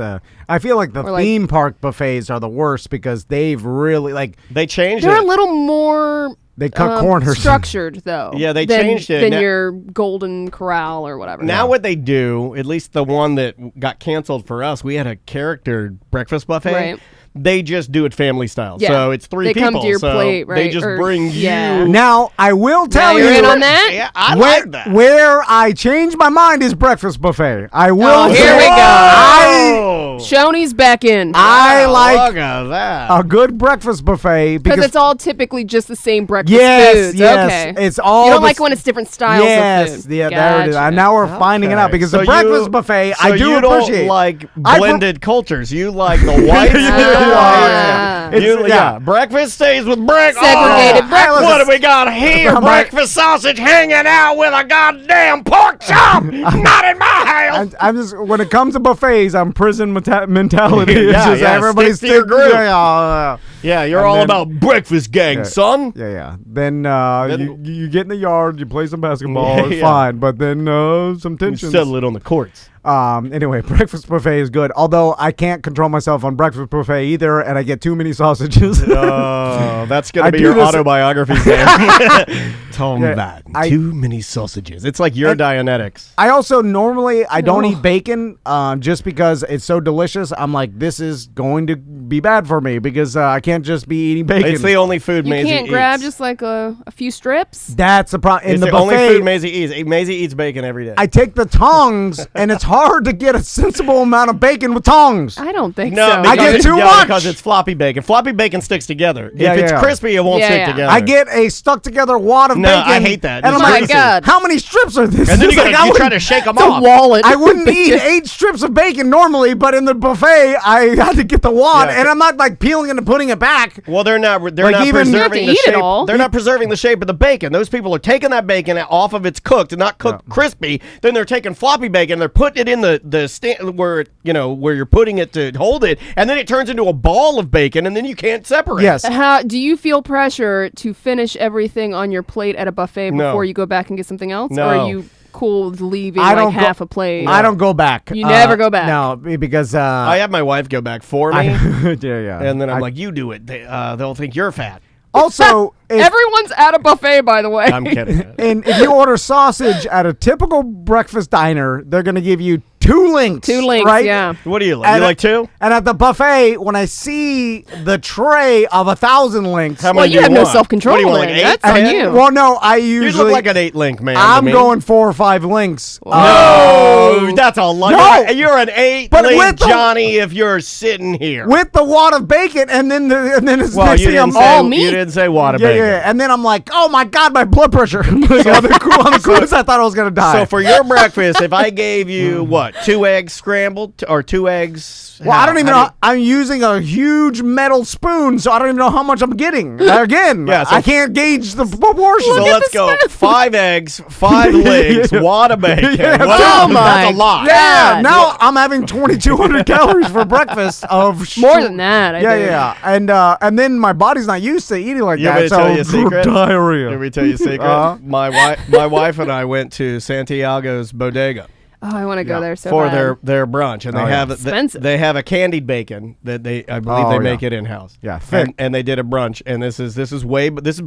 I feel like the Or, like- theme park buffets are the worst because they've really they changed They're it. a little more they cut corners. structured though. Yeah, they than, changed it. than Now- your Golden Corral or whatever. Now what they do, at least the one that got canceled for us, we had a character breakfast buffet. Right. They just do it family style. Yeah. So it's 3 They people. come to your so plate, They right? just Or- bring yeah. you. Now I will tell Now you're you in on that? Yeah, I where, like that. where I changed my mind is breakfast buffet. I will. Oh, here we say go. Oh. Shoney's back in. I like Look at that. a good breakfast buffet Because because it's all typically just the same breakfast yes, foods. yes, Okay. it's all You don't the like when it's different styles yes, of food. yeah, there it is. Gotcha. Now we're finding it out because the breakfast buffet I do you appreciate. don't like I blended cultures. You like the whites with the Ah. whites. It's- yeah. Breakfast stays with breakfast. Segregated breakfast. What do we got here? I'm Breakfast sausage hanging out with a goddamn pork chop. Not in my house. I'm just when it comes to buffets, I'm prison mentality. It's Yeah, just yeah, everybody's stick to your group. Yeah, Yeah, you're And all then- about breakfast gang, son. yeah. Then Then- you get in the yard, you play some basketball, it's Yeah. fine. But then some You tensions. settle it on the courts. Anyway, breakfast buffet is good. Although I can't control myself on breakfast buffet either, and I get too many sausages. Oh, that's going I to be do your this- autobiography, man. Tell them Yeah, that. I- Too many sausages. It's like your Dianetics. I also normally I don't eat bacon just because it's so delicious. I'm like, this is going to be bad for me because I can't just be eating bacon. It's the only food You Maisie can't grab eats. just like a few strips? That's the problem. In It's the the only buffet, food Maisie eats. Maisie eats bacon every day. I take the tongs, and it's hard to get a sensible amount of bacon with tongs. I don't think No, so. I get because- too yeah, much. because it's floppy bacon. Floppy bacon sticks together. Yeah, if it's yeah. crispy, it won't Yeah, stick yeah. together. I get a stuck together wad of No, bacon. I hate that. And It's I'm like, crazy. God. how many strips are this? and then It's you, like, gotta, I you would- try to shake them It's a off. wallet. I wouldn't eat 8 strips of bacon normally, but in the buffet, I had to get the wad, Yeah. and I'm not like peeling it and putting it back. Well, they're not. They're Like, not even- You have preserving to the eat it shape. all. They're not preserving the shape of the bacon. Those people are taking that bacon off of its cooked and not cooked crispy. Then they're taking floppy bacon. They're putting it in the stand where where you're putting it to hold it, and then it turns into a ball of bacon, and then you can't separate. Yes. How do you feel pressure to finish everything on your plate at a buffet No. before you go back and get something else? No. Or are you cool with leaving I like don't go- half a plate? I don't go back. You never go back. No, because I have my wife go back for me, yeah. and then I'm I- like, "You do it. They'll think you're fat." also, if, Everyone's at a buffet, by the way. I'm kidding. and if you order sausage at a typical breakfast diner, they're going to give you 2 links. 2 links, right? yeah. What do you like? And You like 2? And at the buffet, when I see the tray of 1,000 links, How Well, many you do have no want? self-control What do you want? Like then. 8? That's on 10? you. well, no, I You usually look like an 8 link man. to I'm me. going 4 or 5 links. No, that's a lot. No. You're an 8 But link with the- Johnny if you're sitting here. With the wad of bacon, and then it's well, next you thing I'm didn't, say, all meat. you didn't say water yeah, bacon. yeah, and then I'm like, oh my god, my blood pressure. Like, on the cruise, I thought I was gonna die. So for your breakfast, if I gave you what, 2 eggs scrambled or 2 eggs? well, I don't even know. I'm using a huge metal spoon, so I don't even know how much I'm getting. Again, Yeah, so- I can't gauge the proportion. So let's go. 5 eggs, 5 legs, wad of bacon. Yeah, Wow, oh my that's a lot. yeah, God. now I'm having 2,200 calories for breakfast of More than that, I think. yeah, and then my body's not used to eating like You want me that, to so tell you a secret? diarrhea. Let me tell you a secret. Uh-huh. My wife and I went to Santiago's Bodega Oh, I want to go there so for bad. their brunch, and they Oh, yeah. have Expensive. they have a candied bacon that I believe Oh, they yeah. make it in house. Yeah, thick. and they did a brunch, and this is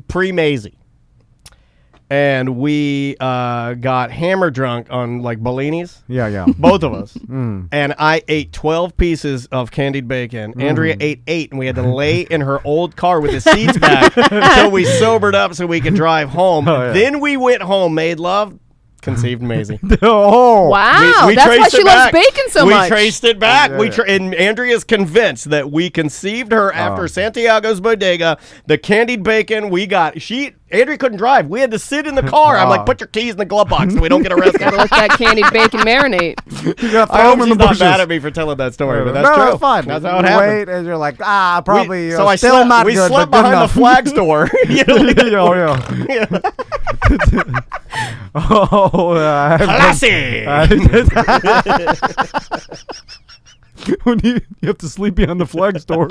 pre Maisie, and we got hammer drunk on like Bellinis. Yeah. Both of us. And I ate 12 pieces of candied bacon. Andrea ate 8, and we had to lay in her old car with the seats back until we sobered up so we could drive home. yeah. Then we went home, made love, conceived Maisie. Oh, Wow, We that's why traced she it loves back. bacon so we much. traced it back. Yeah, And Andrea's convinced that we conceived her after Santiago's Bodega. The candied bacon we got. Andrea couldn't drive. We had to sit in the car. I'm like, put your keys in the glove box so we don't get arrested. Gotta let that candied bacon marinate. You got to I throw hope them in she's the not bushes. mad at me for telling that story, but that's no, true. that's fine. That's how it You happened. wait, and you're like, probably So I still slept, not we good, slept but good behind enough. the flag store. You know, Yeah. Oh, Classy. when you have to sleep behind the flag store.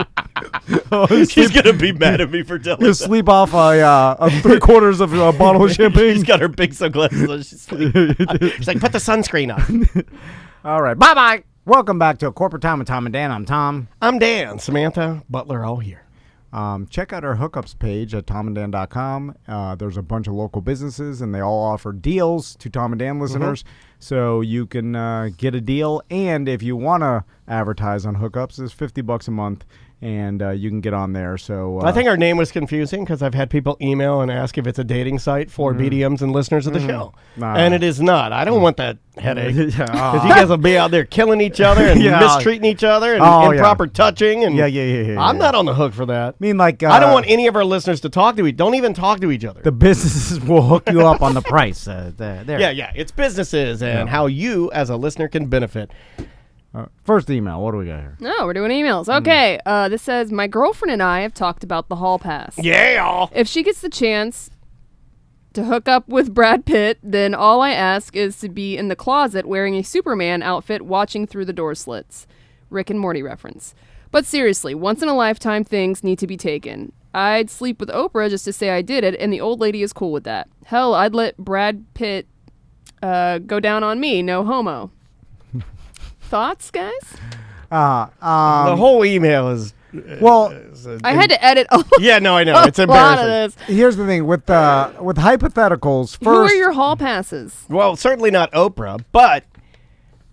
She's going to be mad at me for telling You that. sleep off a 3/4 of a bottle of champagne. She's got her big sunglasses on. She's like, put the sunscreen on. All right. Bye-bye. Welcome back to A Corporate Time with Tom and Dan. I'm Tom. I'm Dan. Samantha, Butler, all here. Check out our hookups page at tomandan.com. There's a bunch of local businesses, and they all offer deals to Tom and Dan listeners. So you can get a deal. And if you want to advertise on hookups, it's $50 a month, and you can get on there. So I think our name was confusing because I've had people email and ask if it's a dating site for BDMs and listeners of the show. And it is not. I don't want that headache. Because you guys will be out there killing each other and mistreating each other and improper touching. And I'm not on the hook for that. I mean, like, I don't want any of our listeners to talk to each other. Don't even talk to each other. the businesses will hook you up on the price. There. Yeah. It's businesses and how you, as a listener, can benefit. First email. What do we got here? No, we're doing emails. Okay, this says, my girlfriend and I have talked about the hall pass. Yeah. If she gets the chance to hook up with Brad Pitt, then all I ask is to be in the closet wearing a Superman outfit watching through the door slits. Rick and Morty reference. But seriously, once in a lifetime things need to be taken. I'd sleep with Oprah just to say I did it, and the old lady is cool with that. Hell, I'd let Brad Pitt go down on me, no homo. Thoughts, guys? The whole email is... Well, I had to edit a Yeah, no, I know. It's a lot embarrassing. of this. here's the thing with hypotheticals. First, Who are your hall passes? Well, certainly not Oprah, but...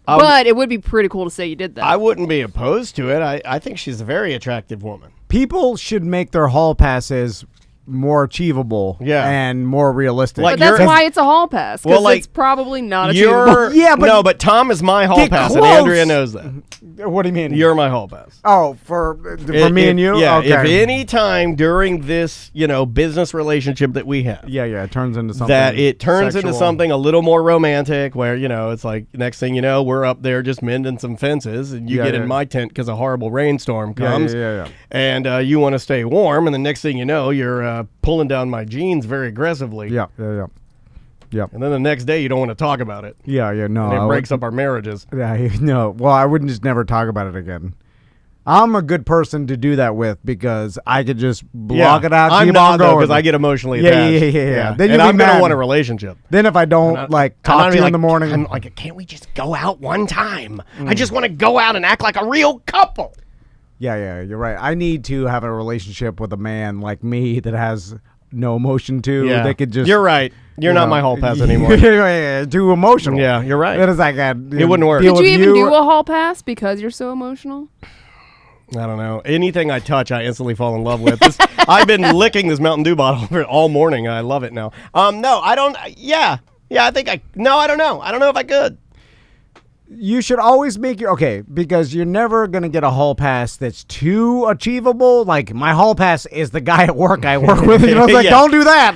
But it would be pretty cool to say you did that. I wouldn't be opposed to it. I think she's a very attractive woman. people should make their hall passes more achievable and more realistic. Like But that's why it's a hall pass. Because it's probably not achievable. No, but Tom is my hall pass, and Andrea knows that. What do you mean? You're my hall pass. Oh, for me and you? Yeah. Okay. If any time during this, business relationship that we have, it turns into something that it turns sexual. into something a little more romantic, where it's like next thing you know, we're up there just mending some fences, and you get in my tent because a horrible rainstorm comes, and you want to stay warm, and the next thing you know, you're pulling down my jeans very aggressively. Yeah. And then the next day, you don't want to talk about it. No. And it breaks up our marriages. No. Well, I wouldn't just never talk about it again. I'm a good person to do that with because I could just block it out. I'm not, though, because I get emotionally attached. Yeah. Then I'm going to want a relationship. Then if I don't talk to you in the morning. I'm like, can't we just go out one time? I just want to go out and act like a real couple. Yeah, you're right. I need to have a relationship with a man like me that has no emotion to. Yeah. They could just. You're right. You're not my hall pass anymore. Too emotional. Yeah, you're right. That is like it wouldn't work. Did you even do a hall pass because you're so emotional? I don't know. Anything I touch, I instantly fall in love with. I've been licking this Mountain Dew bottle for all morning. I love it now. No, I don't. Yeah, I think I don't know. I don't know if I could. You should always make because you're never going to get a hall pass that's too achievable. Like, my hall pass is the guy at work I work with. Don't do that.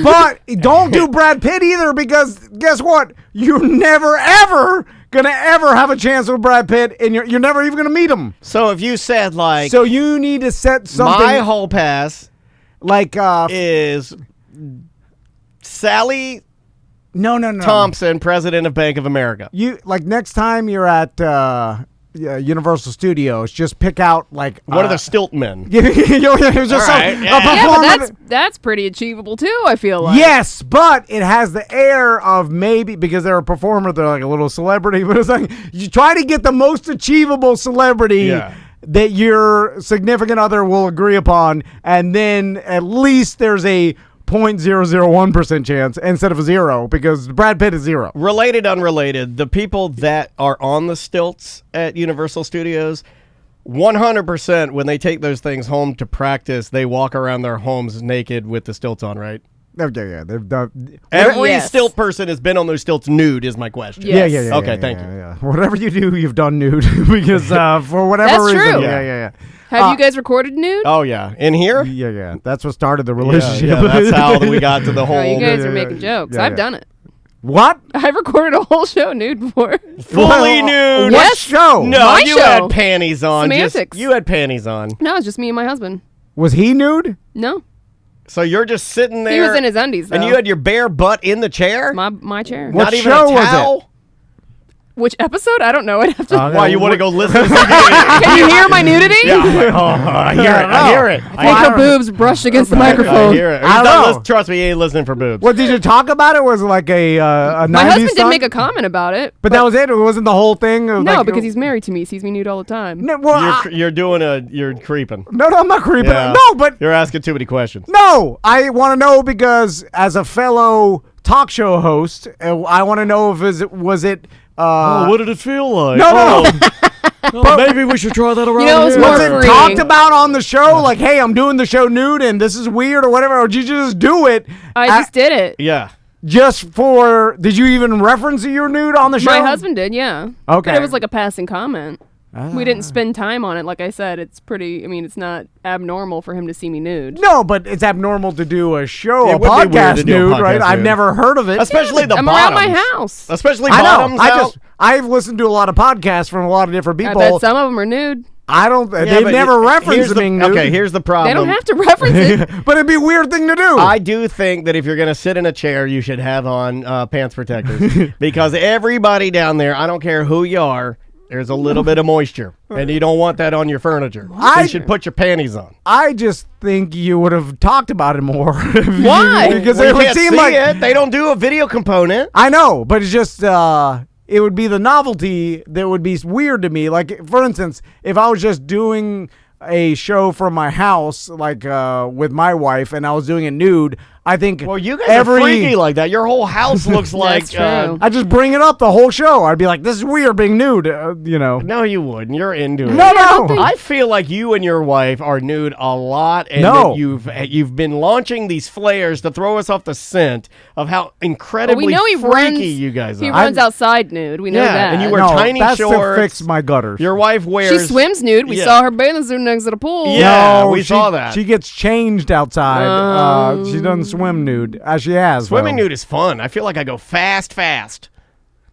But don't do Brad Pitt either, because guess what? You're never, ever going to ever have a chance with Brad Pitt, and you're never even going to meet him. So if you said, So you need to set something. My hall pass is Sally... No. Thompson, president of Bank of America. You next time you're at Universal Studios, just pick out one of the stilt men. But that's pretty achievable too, I feel like. Yes, but it has the air of maybe because they're a performer, they're like a little celebrity. But it's like you try to get the most achievable celebrity that your significant other will agree upon, and then at least there's a 0.001% chance instead of a 0, because Brad Pitt is 0. Related, unrelated, the people that are on the stilts at Universal Studios, 100% when they take those things home to practice, they walk around their homes naked with the stilts on, right? Yeah. They've done every stilt person has been on those stilts nude is my question. Yes. Yeah. Okay, thank you. Yeah. Whatever you do, you've done nude because for whatever That's reason. True. Yeah. Have you guys recorded nude? Oh yeah, in here. Yeah. That's what started the Yeah, relationship. yeah, that's how we got to the whole. Oh, you guys yeah, are making jokes. yeah, I've yeah. done it. What? I've recorded a whole show nude before. fully nude. What Yes. show? No, My you show. had panties on. Semantics. You had panties on. No, it's just me and my husband. Was he nude? No, So you're just sitting there. he was in his undies though. and you had your bare butt in the chair. my chair. What Not even show a was it? towel. Which episode? I don't know. I'd have to. Why you want to go listen to something? Can you hear my nudity? Yeah, I'm like, I hear it. I hear it. I think her boobs brushed against the I microphone. hear it. I He's don't not know. listen- trust me, he ain't listening for boobs. What did you talk about? It was like a 90s My husband did song? make a comment about it. But that was it. It wasn't the whole thing. It was No, like, because he's married to me. He sees me nude all the time. No, well, You're creeping. no, I'm not creeping. Yeah. No, but You're asking too many questions. no, I want to know because as a fellow talk show host, I want to know if was it. What did it feel like? No. Maybe we should try that around You know, it was here. more Was it freeing. talked about on the show? Like, hey, I'm doing the show nude and this is weird or whatever. Or did you just do it? I just did it. Yeah. Just for. Did you even reference your nude on the show? My husband did, yeah. Okay. But it was like a passing comment. We didn't spend time on it. Like I said, it's pretty. I mean, it's not abnormal for him to see me nude. No, but it's abnormal to do a show, It a would be weird podcast to do a nude, podcast right? I've nude. never heard of it. Especially the I'm bottoms. around my house. Especially I bottoms know. out. I've listened to a lot of podcasts from a lot of different I people. bet some of them are nude. I don't. Yeah, they've but never here's referenced the- being nude. Okay, here's the problem. They don't have to reference it. but it'd be a weird thing to do. I do think that if you're going to sit in a chair, you should have on pants protectors because everybody down there, I don't care who you are, there's a little bit of moisture, and you don't want that on your furniture. You should put your panties on. I just think you would have talked about it more. Why? because Well, it you would can't seem see like it. They don't do a video component. I know, but it's just it would be the novelty that would be weird to me. Like, for instance, if I was just doing a show from my house, like with my wife, and I was doing it nude, I think Well, you guys are freaky like that. Your whole house looks like. That's true. I just bring it up the whole show. I'd be like, "This is weird being nude," you know. No, you wouldn't. You're into it. No. I feel like you and your wife are nude a lot, and No. that you've been launching these flares to throw us off the scent of how But incredibly we know he freaky runs. you guys He are. runs outside nude. We know Yeah, that. and you wear No, tiny that's shorts. to fix my gutters. Your wife wears. She swims nude. We Yeah. saw her bathing suit next to the pool. Yeah. No, we she, saw that. She gets changed outside. She doesn't swim nude. She has Swimming though. nude is fun. I feel like I go fast.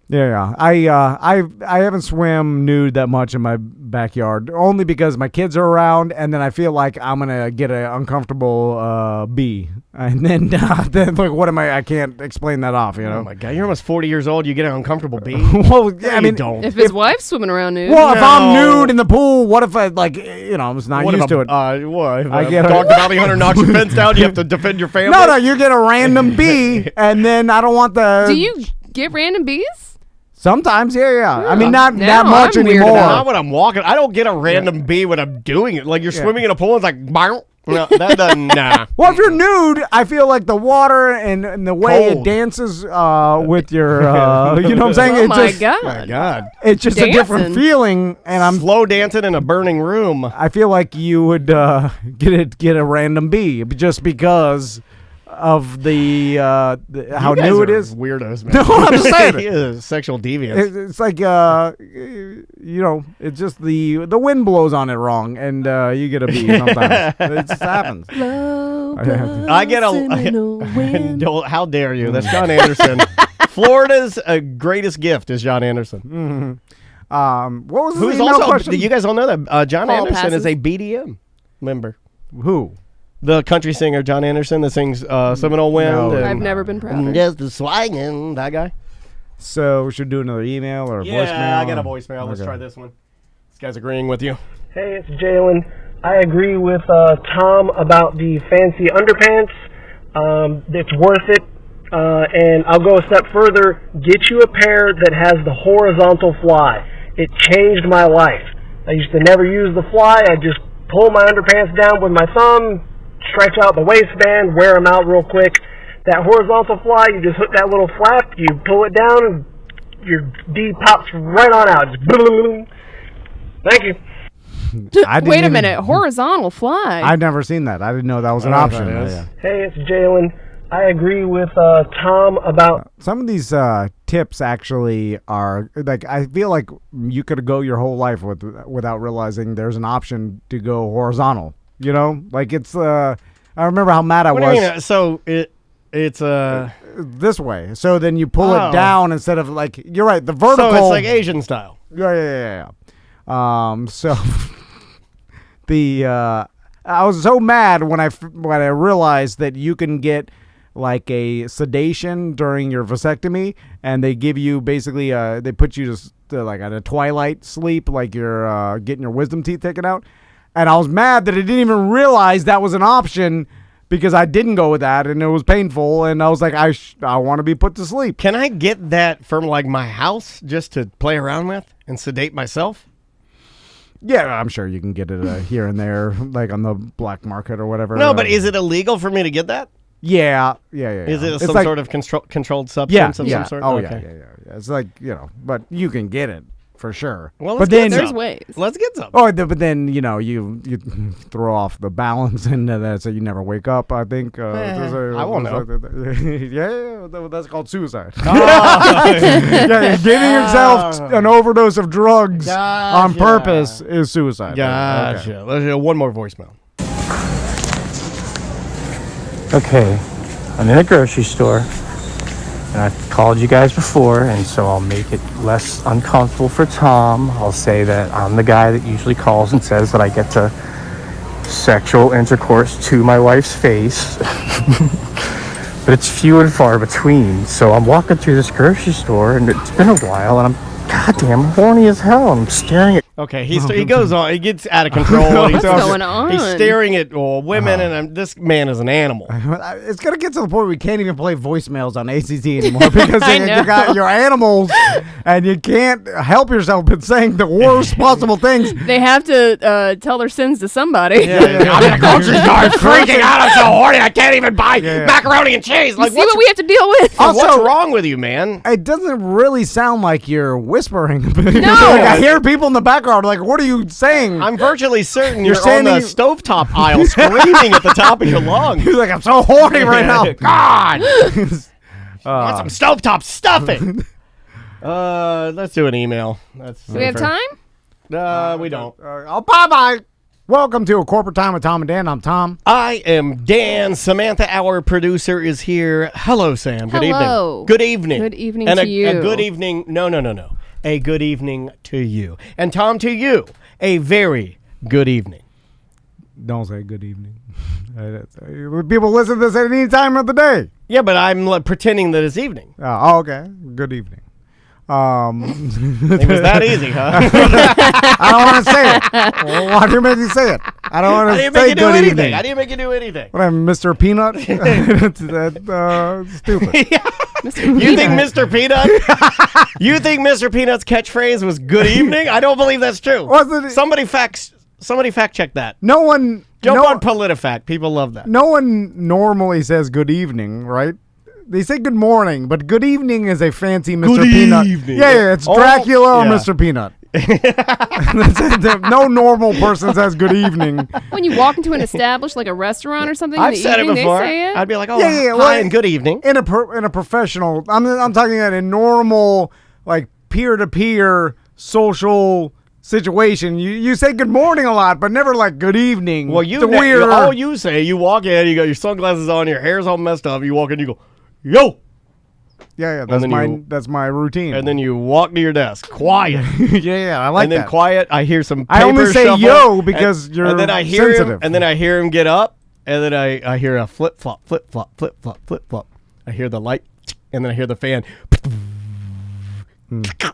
Yeah. I haven't swam nude that much in my backyard, only because my kids are around, and then I feel like I'm gonna get an uncomfortable bee, and then like what am I? I can't explain that off, you know. Oh my god, you're almost 40 years old. You get an uncomfortable bee. Well, yeah, No, I mean, you don't. If his wife's swimming around nude. well, if I'm No. nude in the pool, what if I like, you know, I'm just not What used if to it. What? If I a get it. dog bounty hunter knocks your fence down, you have to defend your family. No, you get a random bee, and then I don't want the. Do you get random bees? Sometimes, yeah. I mean, not Now that much I'm weirded anymore. out. Not when I'm walking. I don't get a random bee when I'm doing it. Like you're swimming in a pool, it's like, "Bow." No, that doesn't. Nah. Well, if you're nude, I feel like the water and the way Cold. it dances with your, you know what I'm saying? Oh It's my just, god. My God. It's just a different Dancing. feeling, and I'm. Slow dancing in a burning room. I feel like you would get a random bee just because of the how You guys new it are is. Weirdos, man. No, I'm just saying. He is sexual deviant. It's like you know, it's just the wind blows on it wrong, and you get a bee sometimes. It just happens. I get a. How dare you? That's John Anderson. Florida's greatest gift is John Anderson. What was the Who's email also? question? You guys all know that John Hall Anderson passes. is a BDM member. Who? The country singer John Anderson that sings Seminole Wind. No. and- I've never been prouder. Just the swinging, that guy. So we should do another email or a voicemail. Yeah, I got a voicemail. Let's Okay. try this one. This guy's agreeing with you. Hey, it's Jalen. I agree with Tom about the fancy underpants. It's worth it. And I'll go a step further. Get you a pair that has the horizontal fly. It changed my life. I used to never use the fly. I just pull my underpants down with my thumb, stretch out the waistband, wear them out real quick. That horizontal fly, you just hook that little flap, you pull it down, and your D pops right on out. Just boom. Thank you. I didn't Wait a even- minute. Horizontal fly. I've never seen that. I didn't know that was an I don't option. know what that is. Yeah. Hey, it's Jalen. I agree with Tom about Some of these tips actually are like, I feel like you could go your whole life without realizing there's an option to go horizontal. You know, like it's. I remember how mad I What was. do you mean? So it's This way. So then you pull Oh. it down instead of like, you're right, the vertical. so it's like Asian style. Yeah. So I was so mad when I realized that you can get like a sedation during your vasectomy, and they give you basically they put you to like at a twilight sleep, like you're getting your wisdom teeth taken out. And I was mad that I didn't even realize that was an option, because I didn't go with that, and it was painful, and I was like, I want to be put to sleep. Can I get that from like my house just to play around with and sedate myself? Yeah, I'm sure you can get it here and there, like on the black market or whatever. No, but is it illegal for me to get that? Yeah. Is it It's some like, sort of controlled substance of some sort? Oh, Okay. yeah. It's like, but you can get it for sure. Well, but let's get then There's some. ways. Let's get some. but then you throw off the balance, and that, so you never wake up. I think. I won't know. Yeah, that's called suicide. Oh. Yeah, giving yourself an overdose of drugs on Gotcha. purpose is suicide. Gotcha. Okay. Let's do one more voicemail. Okay, I'm in a grocery store, and I've called you guys before, and so I'll make it less uncomfortable for Tom. I'll say that I'm the guy that usually calls and says that I get to sexual intercourse to my wife's face. But it's few and far between. So I'm walking through this grocery store, and it's been a while, and I'm goddamn horny as hell. I'm staring at Okay, he goes on. He gets out of control. What's going on? He's staring at women, and this man is an animal. It's gonna get to the point where we can't even play voicemails on ACT anymore, because I you know. got your animals, and you can't help yourself but saying the worst possible things. They have to tell their sins to somebody. I'm in a grocery store freaking out. I'm so horny. I can't even buy macaroni and cheese. You Like, see what we have to deal with? what's wrong with you, man? It doesn't really sound like you're whispering. No. I hear people in the background like, "What are you saying?" I'm virtually certain You're you're on the standing- stovetop aisle screaming at the top of your lungs. He's like, "I'm so horny right now." God! Want some stovetop stuffing? Let's do an email. That's Do we have time? We don't. Bye. Welcome to A Corporate Time with Tom and Dan. I'm Tom. I am Dan. Samantha, our producer, is here. Hello, Sam. Good Hello. evening. Good evening. Good evening and to a you. good evening. No. A good evening to you. And Tom, to you, a very good evening. Don't say good evening. People listen to this at any time of the day. Yeah, but I'm pretending that it's evening. Oh, okay. Good evening. It was that easy, huh? I don't want to say it. Well, why do you make me say it? I don't want I to didn't make say you do good anything. evening. I didn't make you do anything. What am I, Mr. Peanut? That's stupid. You think Mr. Peanut? You think Mr. Peanut's catchphrase was "Good evening"? I don't believe that's true. Wasn't it? Somebody fact check that. No one. Jump on PolitiFact. People love that. No one normally says good evening, right? They say good morning, but good evening is a fancy Mr. Good Peanut. evening. Yeah, it's Oh, Dracula or yeah. Mr. Peanut. No normal person says good evening. When you walk into an established, like a restaurant or something, I've in the said it evening, before. They say it? I'd be like, "Oh, Yeah, hi well, and good evening." In a professional, I'm talking about a normal, like peer-to-peer social situation. You say good morning a lot, but never like good evening. Well, It's weird. all you say, you walk in, you got your sunglasses on, your hair's all messed up. You walk in, you go, "Yo," Yeah, then that's my routine. and then you walk to your desk, quiet. yeah, I like And then that. quiet, I hear some I only papers say shuffle, yo because and, you're and then I hear sensitive. him, and then I hear him get up, and then I hear a flip flop, flip flop, flip flop, flip flop. I hear the light, and then I hear the fan.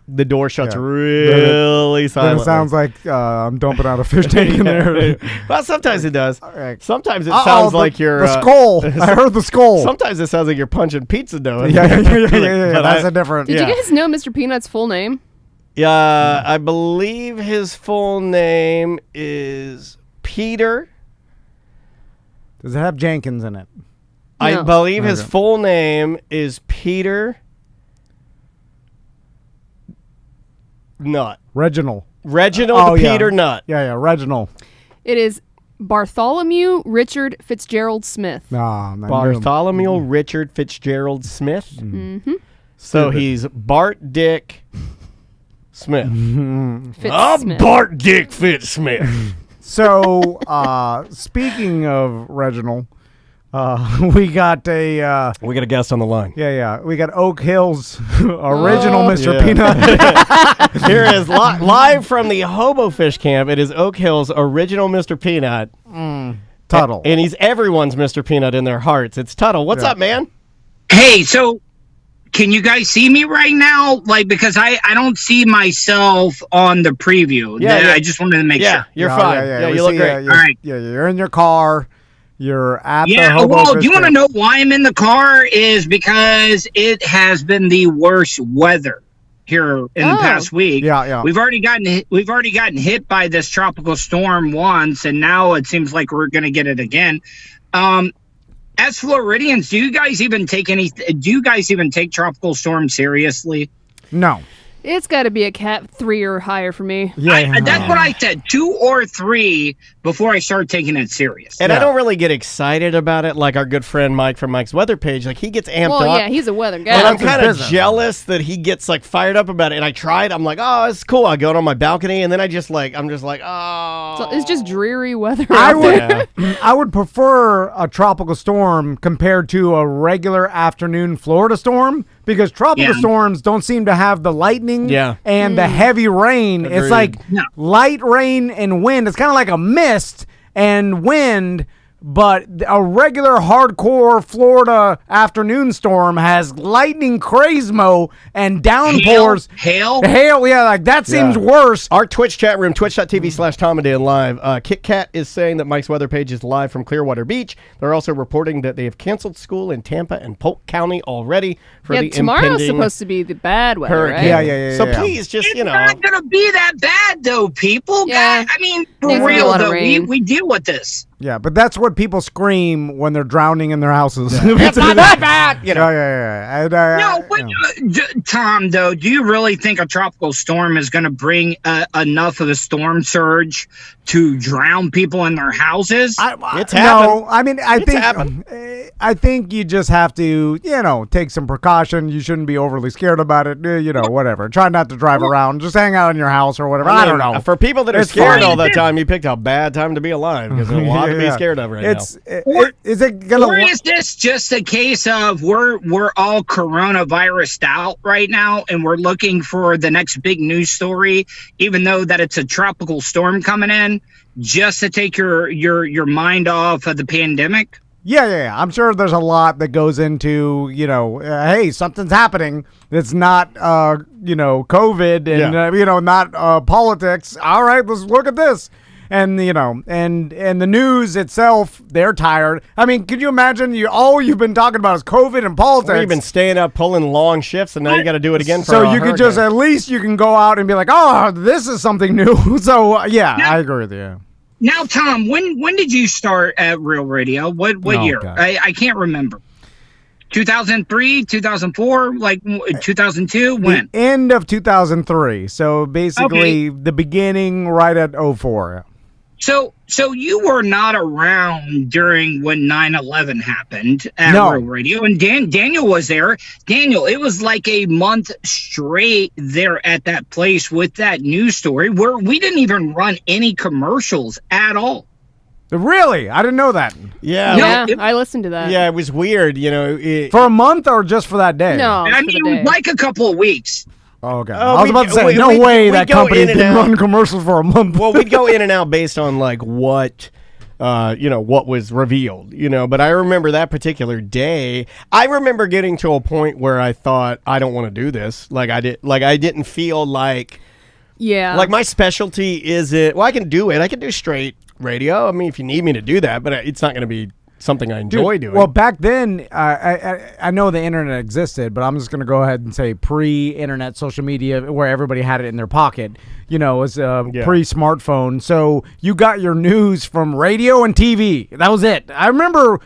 The door shuts Yeah. really Then silently. it sounds like I'm dumping out a fish tank in there. Well, sometimes it does. right. Sometimes it sounds like you're the skull. I heard the skull. Sometimes it sounds like you're punching pizza dough. yeah. But That's I- a different. Did Yeah. you guys know Mr. Peanut's full name? Yeah, I believe his full name is Peter. Does it have Jenkins in it? I No. believe his Okay. full name is Peter Nutt. Reginald. Reginald Oh, yeah. Peter Nutt. Yeah, Reginald. It is Bartholomew Richard Fitzgerald Smith. Bartholomew Richard Fitzgerald Smith. Mm-hmm. So he's Bart Dick Smith. Smith. Bart Dick Fitz Smith. So, speaking of Reginald, we got a guest on the line. Yeah. We got Oak Hill's original Mr. Yeah. Peanut. Here is live from the Hobo Fish Camp. It is Oak Hill's original Mr. Peanut. Tuttle. And he's everyone's Mr. Peanut in their hearts. It's Tuttle. What's up, man? Hey, so can you guys see me right now? Like, because I don't see myself on the preview. Yeah. I just wanted to make sure. You're fine. Yeah, you look great. All right. Yeah, you're in your car. You're at the Yeah, Hobo well, Fish do you want to Camp. know why I'm in the car? Is because it has been the worst weather here in the past week. Yeah. We've already gotten hit by this tropical storm once, and now it seems like we're going to get it again. As Floridians, do you guys even take tropical storms seriously? No. It's got to be a Cat 3 or higher for me. Yeah. That's what I said, 2 or 3 before I started taking it serious. And I don't really get excited about it like our good friend Mike from Mike's Weather Page. Like, he gets amped Well, up. yeah, he's a weather guy. And I'm kind of jealous that he gets like fired up about it. And I tried. I'm like, oh, it's cool. I go out on my balcony, and then I'm just like, oh. So it's just dreary weather. I would prefer a tropical storm compared to a regular afternoon Florida storm, because tropical storms don't seem to have the lightning and the heavy rain. Agreed. It's like light rain and wind. It's kind of like a mist and wind, but a regular hardcore Florida afternoon storm has lightning, crazy-mo, and downpours. Hail? Yeah, like that seems worse. Our Twitch chat room, twitch.tv/TomAndDan Live. Kit Kat is saying that Mike's Weather Page is live from Clearwater Beach. They're also reporting that they have canceled school in Tampa and Polk County already for the tomorrow's impending supposed to be the bad weather, hurricane. right? Yeah. So please, just, It's not going to be that bad, though, people. Yeah. I mean, for There's a real, lot of though, rain. we deal with this. Yeah, but that's what people scream when they're drowning in their houses. It's not that bad. You know. Yeah. No, but Tom, though, do you really think a tropical storm is going to bring enough of the storm surge to drown people in their houses? It's happened. No, I mean, I think you just have to, take some precaution. You shouldn't be overly scared about it. Whatever. Try not to drive around. Just hang out in your house or whatever. I don't know. For people that are It's scared fine. all the time, you picked a bad time to be alive, because there's a lot to be scared of right now. Is it gonna? Or is this just a case of we're all coronavirused out right now, and we're looking for the next big news story, even though that it's a tropical storm coming in, just to take your mind off of the pandemic? Yeah. I'm sure there's a lot that goes into, hey, something's happening. It's not, COVID and, not politics. All right, let's look at this. And, and the news itself, they're tired. I mean, could you imagine all you've been talking about is COVID and politics? Or you've been staying up pulling long shifts, and now you got to do it again for so a you could just, hurricane. at least you can go out and be like, oh, this is something new. So, I agree with you. Now, Tom, when did you start at Real Radio? What year? God. I can't remember. 2003, 2004, like 2002? When? The end of 2003. So basically the beginning right at 04. So you were not around during when 9/11 happened at No. Real Radio, and Daniel was there. Daniel, it was like a month straight there at that place with that news story where we didn't even run any commercials at all. Really? I didn't know that. Yeah. No, I listened to that. Yeah, it was weird, For a month or just for that day? No, I for the mean, day. like a couple of weeks. Oh, okay. Oh, I was about to say, we'd that go company in and didn't out. run commercials for a month. Well, we'd go in and out based on like what was revealed, but I remember that particular day. I remember getting to a point where I thought, I don't want to do this. I didn't feel like, like my specialty isn't, I can do it. I can do straight radio. I mean, if you need me to do that, but it's not going to be something I enjoy doing. Well, back then, I know the internet existed, but I'm just going to go ahead and say pre-internet social media where everybody had it in their pocket. It was pre-smartphone. So you got your news from radio and TV. That was it. I remember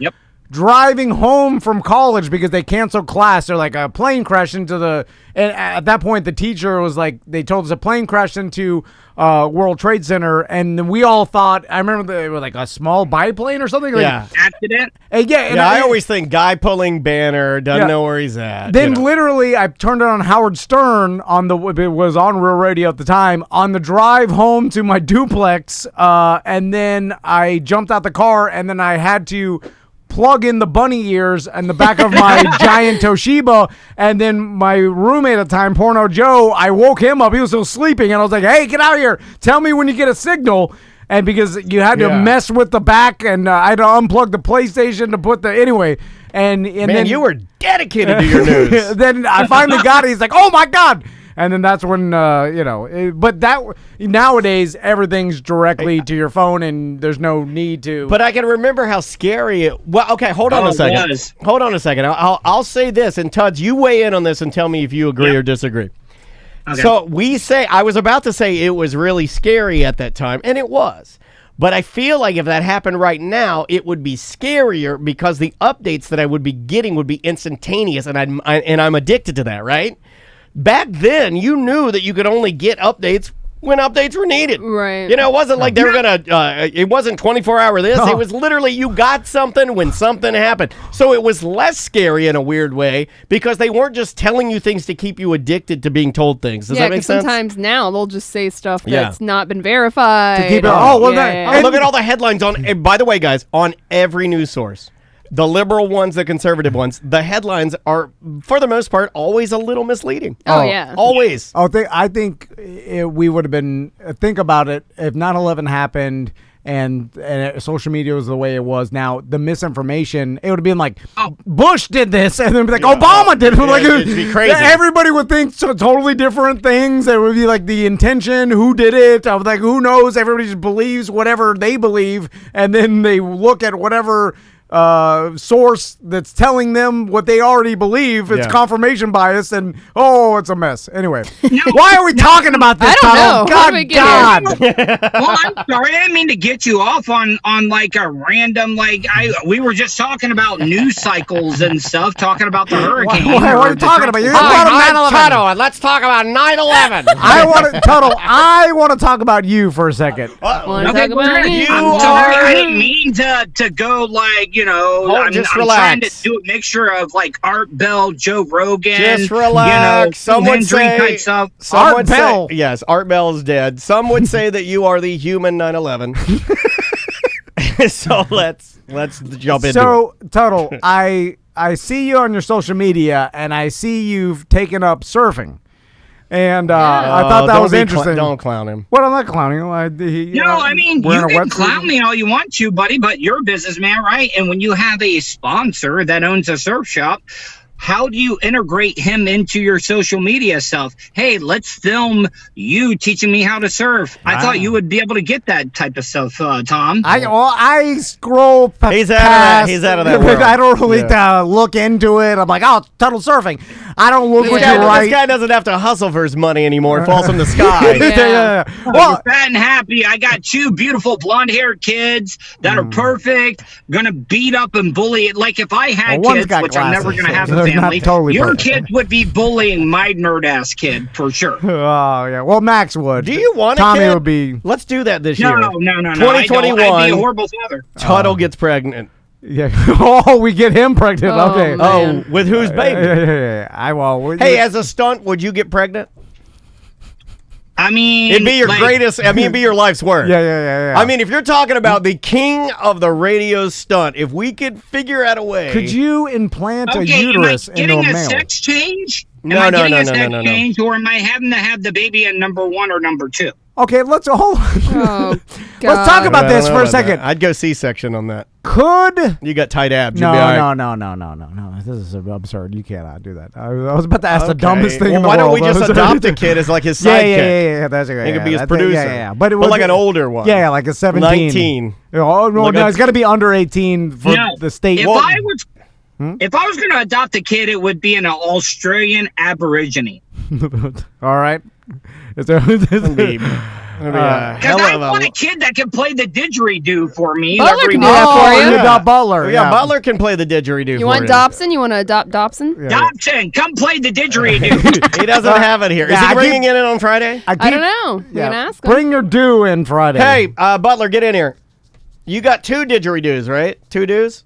driving home from college because they canceled class. They're like, a plane crashed into the. And at that point, the teacher was like, they told us a plane crashed into World Trade Center, and we all thought. I remember they were like a small biplane or something. Yeah. Accident. And I always think guy pulling banner, doesn't know where he's at. Then literally, I turned it on Howard Stern it was on Real Radio at the time, on the drive home to my duplex, and then I jumped out the car, and then I had to plug in the bunny ears in the back of my giant Toshiba, and then my roommate at the time, Porno Joe, I woke him up. He was still sleeping, and I was like, hey, get out here. Tell me when you get a signal. And because you had to mess with the back, and I had to unplug the PlayStation to put the anyway. And then you were dedicated to your news. Then I finally got it. He's like, "Oh my god!" And then that's when but that nowadays everything's directly to your phone, and there's no need to. But I can remember how scary it. Well, okay, hold on a second. Hold on a second. I'll say this, and Tuds, you weigh in on this and tell me if you agree or disagree. Okay. So I was about to say it was really scary at that time, and it was. But I feel like if that happened right now, it would be scarier because the updates that I would be getting would be instantaneous, and I'm addicted to that, right? Back then, you knew that you could only get updates when updates were needed. Right. You know, it wasn't like they were going to, it wasn't 24-hour this. No. It was literally you got something when something happened. So it was less scary in a weird way because they weren't just telling you things to keep you addicted to being told things. Does that make sense? Sometimes now they'll just say stuff that's not been verified. To keep it, look at all the headlines on, and by the way, guys, on every news source. The liberal ones, the conservative ones, the headlines are, for the most part, always a little misleading. Oh yeah. Always. I think we would have been, think about it, if 9/11 happened and social media was the way it was now, the misinformation, it would have been like, Bush did this, and then be like, Obama did it. Like, it'd be crazy. Everybody would think totally different things. It would be like the intention, who did it. I was like, who knows? Everybody just believes whatever they believe, and then they look at whatever source that's telling them what they already believe. It's confirmation bias, and it's a mess. Anyway, why are we talking about this? I don't know. God. Well, I'm sorry. I didn't mean to get you off on like a random we were just talking about news cycles and stuff, talking about the hurricane. What are you talking about? You're Tuttle, and let's talk about 9/11. I want to talk about you for a second. I'm sorry. I didn't mean to go I'm trying to do a mixture of like Art Bell, Joe Rogan. Just relax. Some would say type stuff. Art Bell. Yes, Art Bell is dead. Some would say that you are the human 9/11. So let's jump into it. So, Tuttle, I see you on your social media, and I see you've taken up surfing. And I thought that was interesting. Don't clown him. Well, I'm not clowning him. You can clown me all you want to, buddy, but you're a businessman, right? And when you have a sponsor that owns a surf shop, how do you integrate him into your social media stuff? Hey, let's film you teaching me how to surf. I thought you would be able to get that type of stuff, Tom. I scroll past. He's out of that world. I don't really look into it. I'm like, Tuttle surfing. I don't look what you write. This guy doesn't have to hustle for his money anymore. It falls from the sky. Well, fat and happy. I got two beautiful blonde-haired kids that are perfect. Gonna beat up and bully it. Like if I had kids, which I'm never gonna have a family, totally your kids would be bullying my nerd-ass kid for sure. Oh yeah. Well, Max would. Do you want Tommy a kid? Would be. Let's do that this year. No. 2021. I'd be a horrible father. Tuttle gets pregnant. Yeah. We get him pregnant. Okay. Man. With whose baby? Yeah. Hey, as a stunt, would you get pregnant? I mean, it'd be your greatest. It'd be your life's work. Yeah. I mean, if you're talking about the king of the radio stunt, if we could figure out a way, could you implant a uterus into a male? Getting a sex change? No. Change, or am I having to have the baby in number 1 or number 2? Okay, let's hold. Oh, let's talk about this for a second. I'd go C-section on that. Could you got tight abs? No. This is absurd. You cannot do that. I was about to ask the dumbest thing in the world. Why don't we just adopt a kid as like his sidekick? Yeah. That's great. He could be his producer. Yeah. But like an older one. Yeah, like a 17. 19. Oh no, it's got to be under 18 for the state. If I was going to adopt a kid, it would be an Australian Aborigine. All right. Because I want a kid that can play the didgeridoo for me. Butler every can do that month. for you. You got Butler. Yeah, Butler can play the didgeridoo. You want Dobson? You want to adopt Dobson? Yeah. Dobson, come play the didgeridoo. He doesn't have it here. Is Yeah, he bringing it in on Friday? I don't know. We're gonna ask him. Bring your due in Friday. Hey, Butler, get in here. You got 2 didgeridoos, right? 2 doos?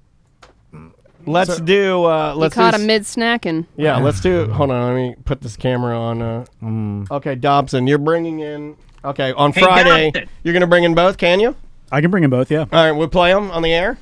Let's do. Let's Caught do. him mid snacking. Yeah, let's do. Hold on, let me put this camera on. Okay, Dobson, you're bringing in. Okay, on Hey, Friday, Dobson. you're gonna bring in both. Can you? I can bring them both, yeah. All right, we'll play them on the air.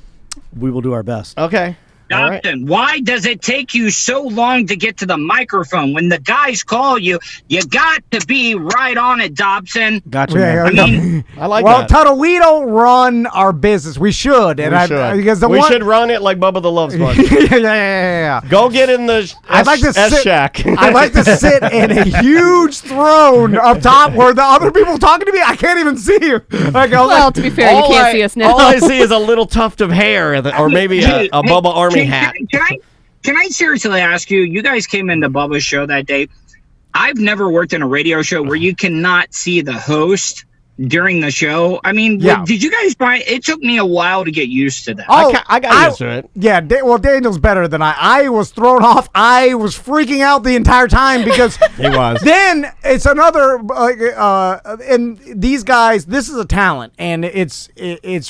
We will do our best. Okay. All right. Dobson, why does it take you so long to get to the microphone? When the guys call you, you got to be right on it, Dobson. Gotcha. Yeah, man. I mean, I like well, that. Tuttle, we don't run our business. We should. And We should. Because the We one, should run it like Bubba the Love Sponge. yeah. Go get in the I'd like to S sit. shack. I'd like to sit in a huge throne up top where the other people talking to me, I can't even see you. Like, I was Well, like, to be fair, you can't see us now. All I see is a little tuft of hair, or maybe a Bubba Army hat. Can I seriously ask you? You guys came into Bubba's show that day. I've never worked in a radio show where you cannot see the host during the show. I mean, Yeah. did you guys find it took me a while to get used to that? I got used to it. Yeah, well, Daniel's better than I. I was thrown off. I was freaking out the entire time because He was. Then it's another, and these guys. This is a talent, and it's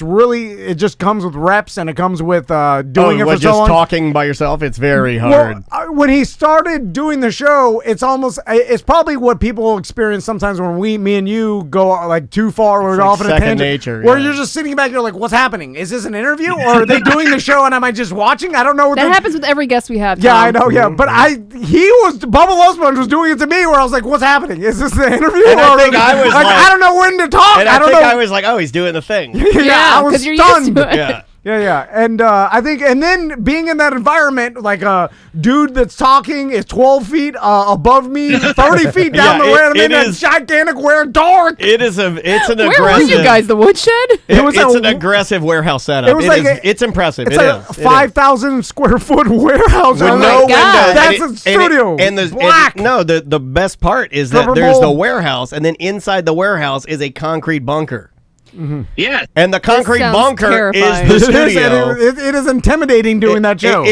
really it just comes with reps, and it comes with doing it for just so long. talking by yourself, it's very hard. Well, when he started doing the show, it's probably what people experience sometimes when me and you go like too far or It's like off in a second tangent, nature, where yeah. you're just sitting back, you're like, what's happening? Is this an interview or are they doing the show and am I just watching? I don't know. That happens with every guest we have. Yeah, Tom. I know. Yeah, but Bubba Losman was doing it to me where I was like, what's happening? Is this the interview? And I think I was like- I don't know when to talk. And I don't think know. I was like, oh, he's doing the thing. I was 'cause you're used stunned. to it. Yeah. Yeah, and I think, and then being in that environment, like a dude that's talking is 12 feet above me, 30 feet down Yeah, the way, and I'm it in that is- gigantic dark. It's an Where aggressive. were you guys? The woodshed? It's an aggressive warehouse setup. It was like it's impressive. It's It like is. a 5,000 square foot warehouse. With I'm no like, windows. That's a And studio. And the black. the best part is that Covered there's the mold. warehouse, and then inside the warehouse is a concrete bunker. Yeah. And the concrete sounds bunker terrifying. is the It is, studio. and it is intimidating doing that show.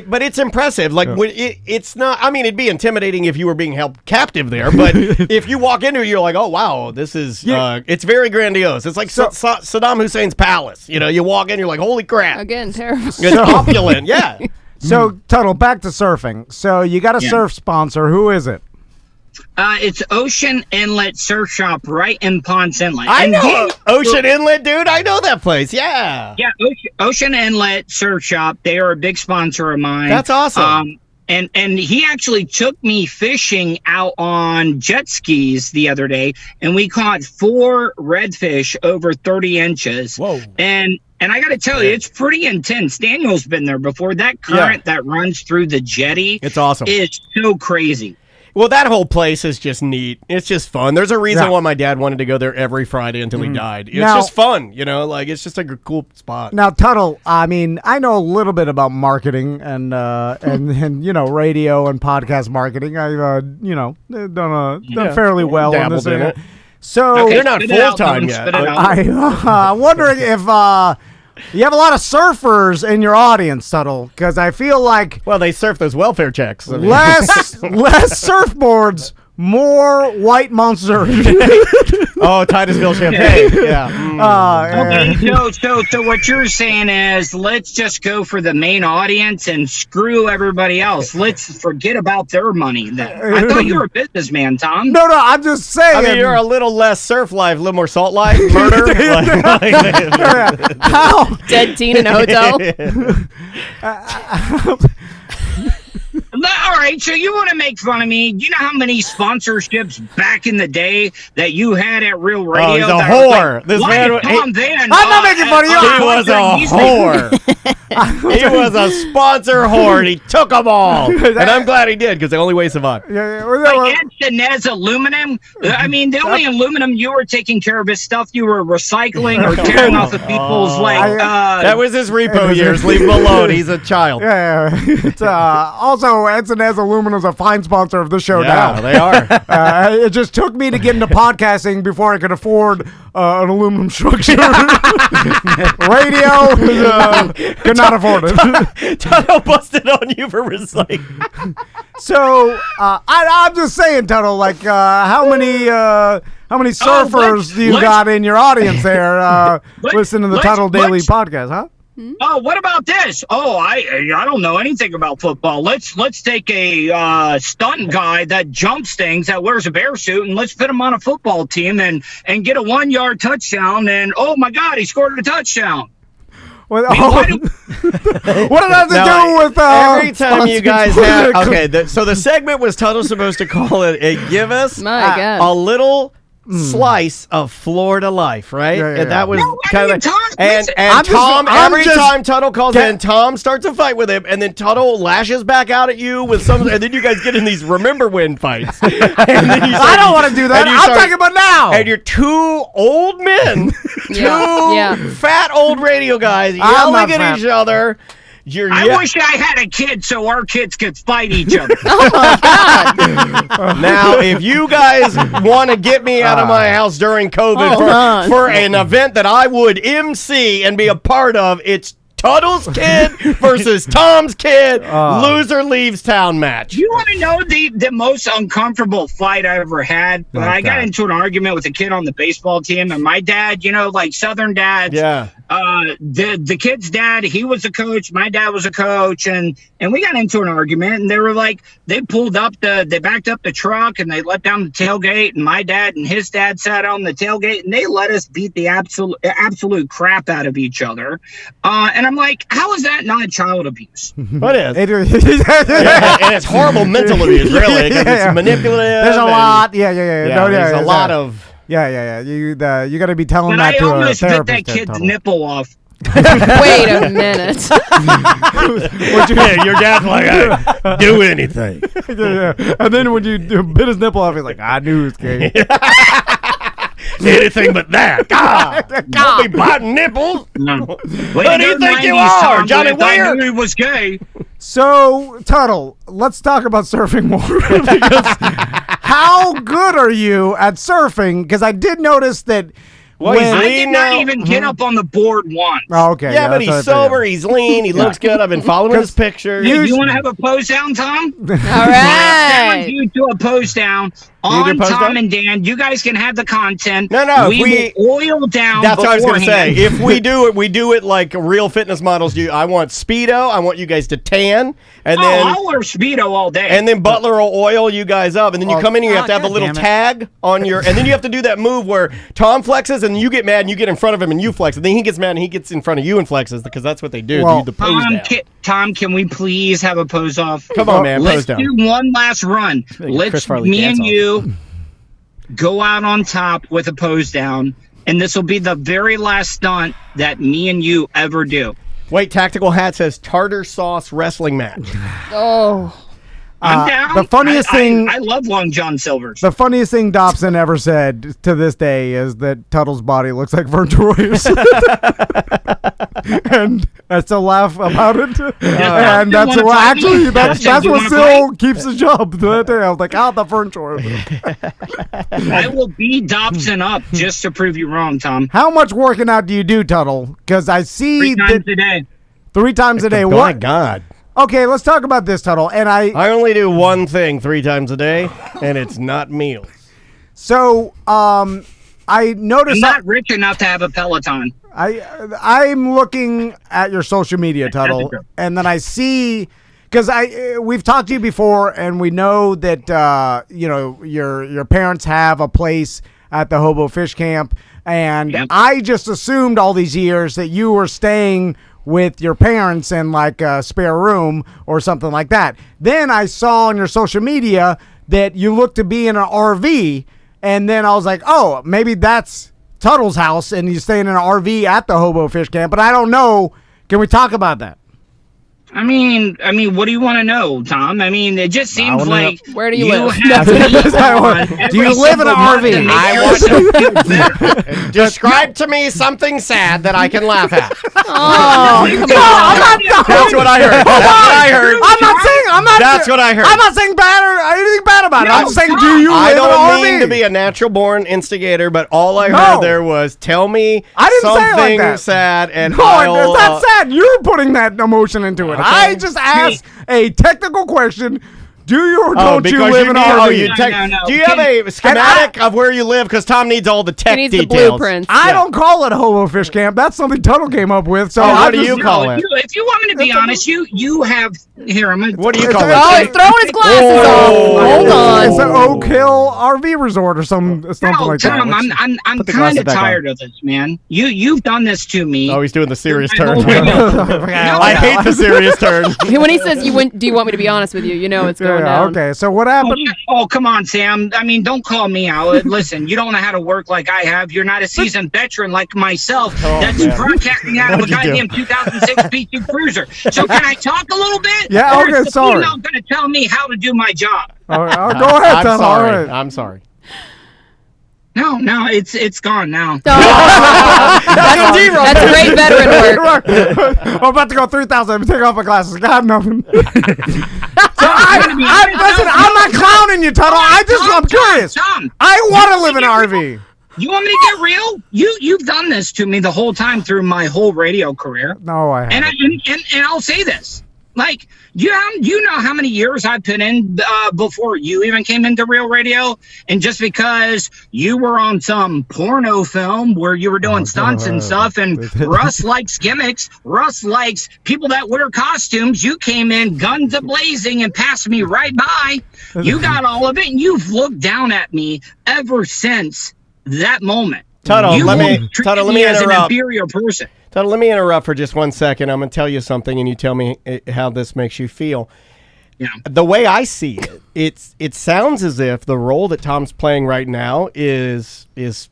But it's impressive. Like it's not. I mean, it'd be intimidating if you were being held captive there. But if you walk into it, you're like, oh wow, this is. Yeah. It's very grandiose. It's like Saddam Hussein's palace. You know, you walk in, you're like, holy crap. Again, terrible. It's opulent. Yeah. So, Tuttle, back to surfing. So, you got a surf sponsor. Who is it? It's Ocean Inlet Surf Shop right in Ponce Inlet. I And know Ocean Inlet, dude. I know that place. Yeah. Yeah, Ocean Inlet Surf Shop. They are a big sponsor of mine. That's awesome. And he actually took me fishing out on jet skis the other day, and we caught 4 redfish over 30 inches. Whoa. And I got to tell you, it's pretty intense. Daniel's been there before. That current that runs through the jetty, It's awesome. is so crazy. Well, that whole place is just neat. It's just fun. There's a reason why my dad wanted to go there every Friday until he died. It's Now- just fun, you know. Like it's just a cool spot. Now, Tuttle, I mean, I know a little bit about marketing and radio and podcast marketing. I've done fairly well in this Dabbled in area. it. So Okay, You're not spit it out, full-time Tom, yet. spit it out. I'm wondering if you have a lot of surfers in your audience, Tuttle, because I feel like Well, they surf those welfare checks. I mean- less surfboards, more white monster. Oh, Titusville champagne. Yeah. Okay, so what you're saying is let's just go for the main audience and screw everybody else. Let's forget about their money then. I thought you were a businessman, Tom. No, I'm just saying. I mean, you're a little less surf life, a little more salt life, murder. How? Dead teen in a hotel. All right, so you want to make fun of me? You know how many sponsorships back in the day that you had at Real Radio? Oh, he's a that I was whore. like, This why man- did Tom then? I'm not making fun of you. He was a whore. He was a sponsor whore, and he took them all. And I'm glad he did, because the only way he survived. Like Ed Nez aluminum. I mean, the only aluminum you were taking care of his stuff you were recycling or tearing off of people's That was his repo years. Leave him alone. He's a child. Yeah. It's, also, S&S Aluminum is a fine sponsor of the show Yeah, now. they are. It just took me to get into podcasting before I could afford an aluminum structure. Radio, could not afford it. Tuttle busted on you for recycling. So I'm just saying, Tuttle, like how many surfers do you got in your audience there listening to the Tuttle Daily podcast, huh? Oh, what about this? Oh, I don't know anything about football. Let's take a stunt guy that jumps things, that wears a bear suit, and let's put him on a football team and get a 1-yard touchdown. And oh my God, he scored a touchdown. Well, what did that do with every time you guys have so the segment was Tuttle supposed to call it give us a little slice of Florida life, right? Yeah, and that was kind of Tom, and Tom every time Tuttle calls in, Tom starts a fight with him, and then Tuttle lashes back out at you with some, and then you guys get in these remember when fights. I don't want to do that. I'm talking about now. And you're two old men, fat old radio guys yelling at each other. I wish I had a kid so our kids could fight each other. Oh my God! Now, if you guys want to get me out of my house during COVID for an event that I would MC and be a part of, it's Tuttle's kid versus Tom's kid. Loser leaves town match. You want to know the most uncomfortable fight I ever had? I got into an argument with a kid on the baseball team, and my dad, like Southern dads. Yeah. The kid's dad, he was a coach. My dad was a coach, and we got into an argument. And they were like, they backed up the truck, and they let down the tailgate. And my dad and his dad sat on the tailgate, and they let us beat the absolute crap out of each other. And I'm like, how is that not child abuse? What is? And it's horrible mental abuse, really, because it's manipulative. There's a lot. Yeah. There's a lot of. Yeah. You got to be telling But that to a therapist. I almost bit that kid's nipple off. Wait a minute. Your dad's like, I do anything. And then when you bit his nipple off, he's like, I knew it was gay. Anything but that. God, don't be biting nipples. No. Who do you think you are, Johnny Weir? I knew he was gay. So, Tuttle, let's talk about surfing more. Because how good are you at surfing? Because I did notice that. Well, he's I lean did now. not even get up on the board once. Oh, okay. Yeah, but he's sober. He's lean. He looks good. I've been following his pictures. You want to have a pose down, Tom? All right. You do a pose down on Tom and Dan. You guys can have the content. No. We will oil down. That's what I was going to say. If we do it like real fitness models do. I want Speedo. I want you guys to tan. And then I'll wear Speedo all day. And then Butler will oil you guys up. And then you come in and you have to have a little tag on your. And then you have to do that move where Tom flexes and you get mad and you get in front of him and you flex. And then he gets mad and he gets in front of you and flexes because that's what they do. Well, the pose down. Tom, can we please have a pose off? Come on, man. Let's Pose down. do one last run. Let's me and you go out on top with a pose down, and this will be the very last stunt that me and you ever do. Wait, Tactical Hat says tartar sauce wrestling match. Oh. I'm down. The funniest thing. I love Long John Silver's. The funniest thing Dobson ever said to this day is that Tuttle's body looks like Vern Troyer's. And I still laugh about it. And that's what actually that's what still keeps the job. I was like, the Vern Troyer. I will beat Dobson up just to prove you wrong, Tom. How much working out do you do, Tuttle? Because I see 3 times a day. 3 times a day. Oh my God. Okay, let's talk about this, Tuttle. And I only do one thing 3 times a day, and it's not meals. So, I noticed I'm not rich enough to have a Peloton. I'm looking at your social media, Tuttle, and then I see because we've talked to you before, and we know that your parents have a place at the Hobo Fish Camp, and I just assumed all these years that you were staying with your parents in like a spare room or something like that. Then I saw on your social media that you look to be in an RV, and then I was like, oh, maybe that's Tuttle's house and he's staying in an RV at the Hobo Fish Camp, but I don't know. Can we talk about that? I mean, what do you want to know, Tom? I mean, it just seems like where do you live? Do you live in an RV? I want to describe to me something sad that I can laugh at. Oh, come No, I'm on. not. That's what I heard. That's what I heard. I'm not saying. I'm not. That's what I heard. I'm not saying bad or anything bad about it. I'm just saying, no. do you I live in an don't RV? mean to be a natural-born instigator, but all I No. heard there was, tell me I didn't say it like something that. sad, and No, I'll... it's not sad. You're putting that emotion into it. Okay. I just asked a technical question. Do you or Oh, don't you because live in an need, RV? oh, you No, tech- no. Do you have a schematic of where you live? Because Tom needs all the tech He needs the details. blueprints. I don't call it a hobo fish camp. That's something Tuttle came up with. So Oh, I what do just, you call it? If you want me to be honest, you have here. I'm gonna. What do you call It's- Oh, it? he's throwing his glasses Oh. off. Hold on. It's an Oak Hill RV resort or something No, like Tom, that. I'm Put the kind glasses of back on. tired of this, man. You've done this to me. Oh, he's doing the serious My turn. whole radio- I hate the serious turn. When he says, do you want me to be honest with you? You know it's going Yeah, down. okay, so what happened? Oh, come on, Sam. I mean, don't call me out. Listen, you don't know how to work like I have. You're not a seasoned veteran like myself that's man. broadcasting out of a What'd you do? goddamn 2006 P2 Cruiser. So can I talk a little bit? Yeah, Or okay, is the sorry. female going to tell me how to do my job? Go ahead, I'm Tuttle. All sorry. right. I'm sorry. No, it's gone now. That's great veteran work. I'm about to go 3,000. Let me take off my glasses. God, nothing. Listen, I'm not clowning you, Tuttle. I'm curious. Tom, I want to live in an RV. you want me to get real? You've done this to me the whole time through my whole radio career. No, I And haven't. and I'll say this. Like, you know how many years I put in before you even came into real radio? And just because you were on some porno film where you were doing stunts and stuff, and Russ likes gimmicks, Russ likes people that wear costumes, you came in guns a-blazing and passed me right by. You got all of it, and you've looked down at me ever since that moment. Tuttle, You let me treated me as an interrupt. inferior person. Tuttle, let me interrupt for just 1 second. I'm going to tell you something, and you tell me how this makes you feel. Yeah. The way I see it, it sounds as if the role that Tom's playing right now is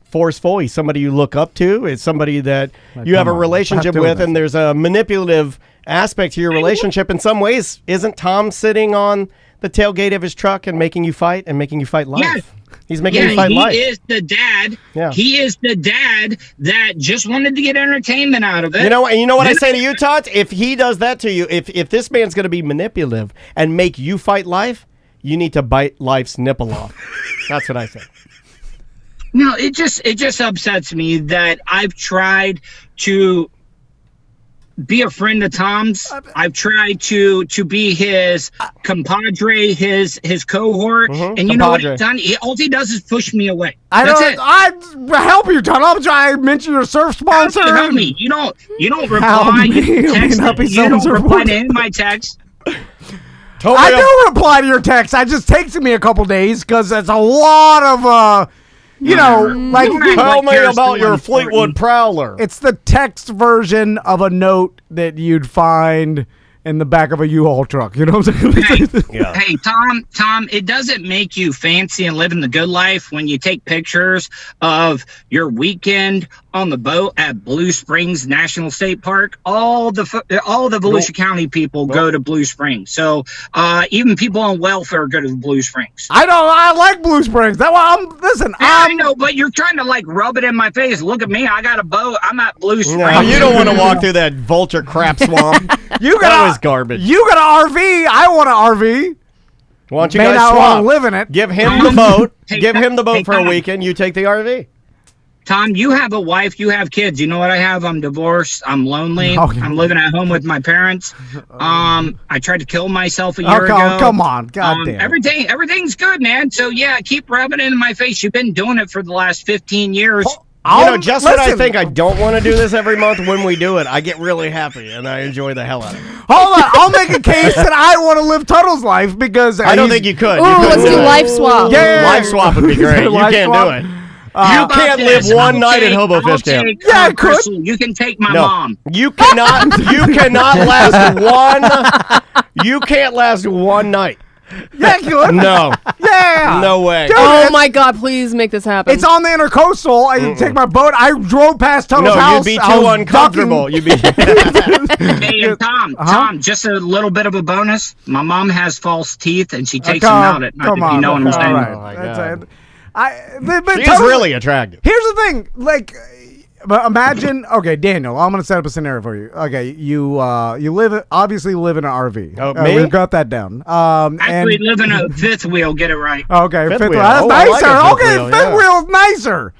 forceful. He's somebody you look up to. It's somebody that you have a come on, relationship stop doing with, this. and there's a manipulative aspect to your relationship. In some ways, isn't Tom sitting on the tailgate of his truck and making you fight life? Yes. He's making you fight he life. is the dad. Yeah. He is the dad that just wanted to get entertainment out of it. You know what I say to you, Tots? If he does that to you, if this man's going to be manipulative and make you fight life, you need to bite life's nipple off. That's what I say. No, it just upsets me that I've tried to be a friend of Tom's. I've tried to be his compadre, his cohort, and you know what he's done? All he does is push me away. That's it. I help you, Tuttle. I'm trying to mention your surf sponsor. Help me. You don't Help reply. me. You I mean, text. help me, You don't surf reply sponsor. to any of my texts. I do reply to your text. It just takes me a couple days because it's a lot of, like Tell me You're about your still Fleetwood important. Prowler. it's the text version of a note that you'd find in the back of a U-Haul truck. You know what I'm saying? Hey, Tom, it doesn't make you fancy and living the good life when you take pictures of your weekend on the boat at Blue Springs National State Park. All the Volusia County people go to Blue Springs. So even people on welfare go to Blue Springs. I like Blue Springs. I know, but you're trying to like rub it in my face. Look at me. I got a boat. I'm at Blue Springs. No, you don't want to walk through that vulture crap swamp. That was garbage. You got an RV. I want an RV. Why don't you May guys not want swap? to live in it. Give him the boat. Hey, Give him the boat hey, for a Tom. weekend. You take the RV. Tom, you have a wife, you have kids. You know what I have? I'm divorced. I'm lonely. Okay. I'm living at home with my parents. I tried to kill myself a year ago. Come on. God damn. Everything's good, man. So yeah, keep rubbing it in my face. You've been doing it for the last 15 years. Just when I think I don't want to do this every month, when we do it, I get really happy and I enjoy the hell out of it. Hold on. I'll make a case that I want to live Tuttle's life because I don't think you could. Ooh, let's do life swap. Yeah. Life swap would be great. You Life can't swap. do it. How You about can't live this? one I'll night at take- Hobo I'll Fish Camp. take, Yeah, I could. Crystal, you can take my No, mom. you cannot. You cannot last one. You can't last one night. Yeah, I could. No, Yeah. no way. Dude, Oh it's- my God! Please make this happen. It's on the intercoastal. I can take my boat. I drove past Tuttle's No, house. you'd be I was too uncomfortable. ducking. You'd be. Hey, and Tom, just a little bit of a bonus. My mom has false teeth, and she takes them out at night. Come If on. you know what I'm All saying. right. Oh, my That's God. it. But She's Tuttle's- really attractive. Here's the thing. Like, But imagine, okay, Daniel, I'm going to set up a scenario for you. Okay, you obviously live in an RV. Oh, me? We've got that down. Actually, live in a fifth wheel. Get it right. Okay, Fifth fifth wheel. wheel. That's Oh, I like nicer. a fifth Okay, wheel, fifth yeah. wheel's nicer.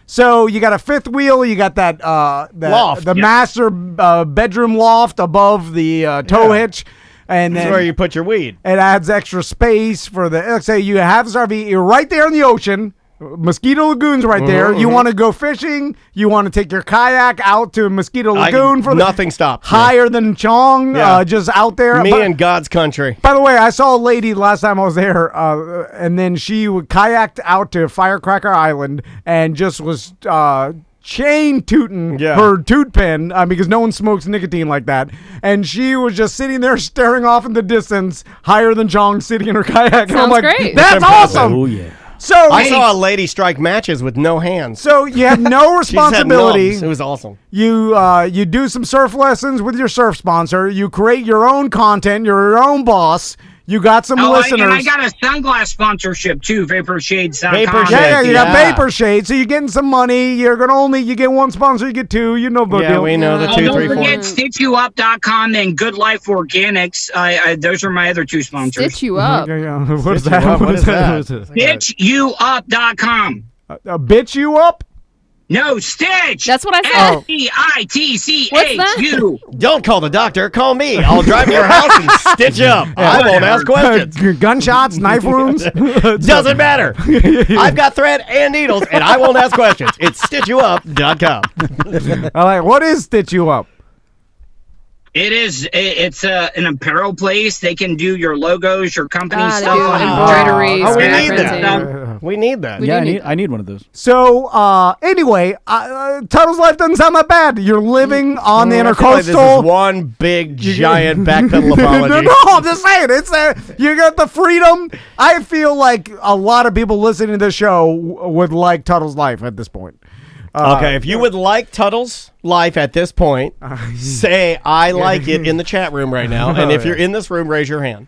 So you got a fifth wheel. You got that Loft. the master bedroom loft above the tow hitch, and That's then where you put your weed. it adds extra space for the. Let's say you have this RV. You're right there in the ocean. Mosquito Lagoon's right there. You want to go fishing. You want to take your kayak out to Mosquito Lagoon for nothing stops me. higher than Chong. Yeah. Just out there. Me But- and God's country. by the way, I saw a lady last time I was there, and then she kayaked out to Firecracker Island and just was chain tooting her toot pen because no one smokes nicotine like that. And she was just sitting there staring off in the distance, higher than Chong, sitting in her kayak. And I'm Sounds like, great. that's That's awesome. Oh yeah. So I saw a lady strike matches with no hands. So you have no She just had responsibility. nubs. It was awesome. You do some surf lessons with your surf sponsor. You create your own content. You're your own boss. You got some listeners. And I got a sunglass sponsorship too. Vaporshades.com. Vapor Yeah, you got Yeah. Vapor Shade, so you're getting some money. You're gonna you get one sponsor, you get two. You know the Yeah, deal. we know the Oh, 2, Don't 3, 4. forget StitchYouUp.com and Good Life Organics. Those are my other two sponsors. Stitch you up. Yeah. What is Stitch you that? up? What is that? What is this? StitchYouUp.com. Bitch you up? No, Stitch. That's what I said. Oh. STITCHU. Don't call the doctor. Call me. I'll drive to your house and stitch you up. I won't ask questions. Gunshots, knife wounds. Doesn't matter. I've got thread and needles, and I won't ask questions. It's stitchyouup.com. I like. What is Stitch You Up? It's an apparel place. They can do your logos, your company Ah, they stuff. do on embroidery, Oh, we Instagram need and that. stuff. We need that. We Yeah, do need I need one of those. So anyway, Tuttle's life doesn't sound that bad. You're living on the I feel like this is intercoastal. one big giant backpedal apology. No, I'm just saying it's you got the freedom. I feel like a lot of people listening to this show would like Tuttle's life at this point. Okay, if you would like Tuttle's life at this point, say I like it in the chat room right now. And if you're in this room, raise your hand.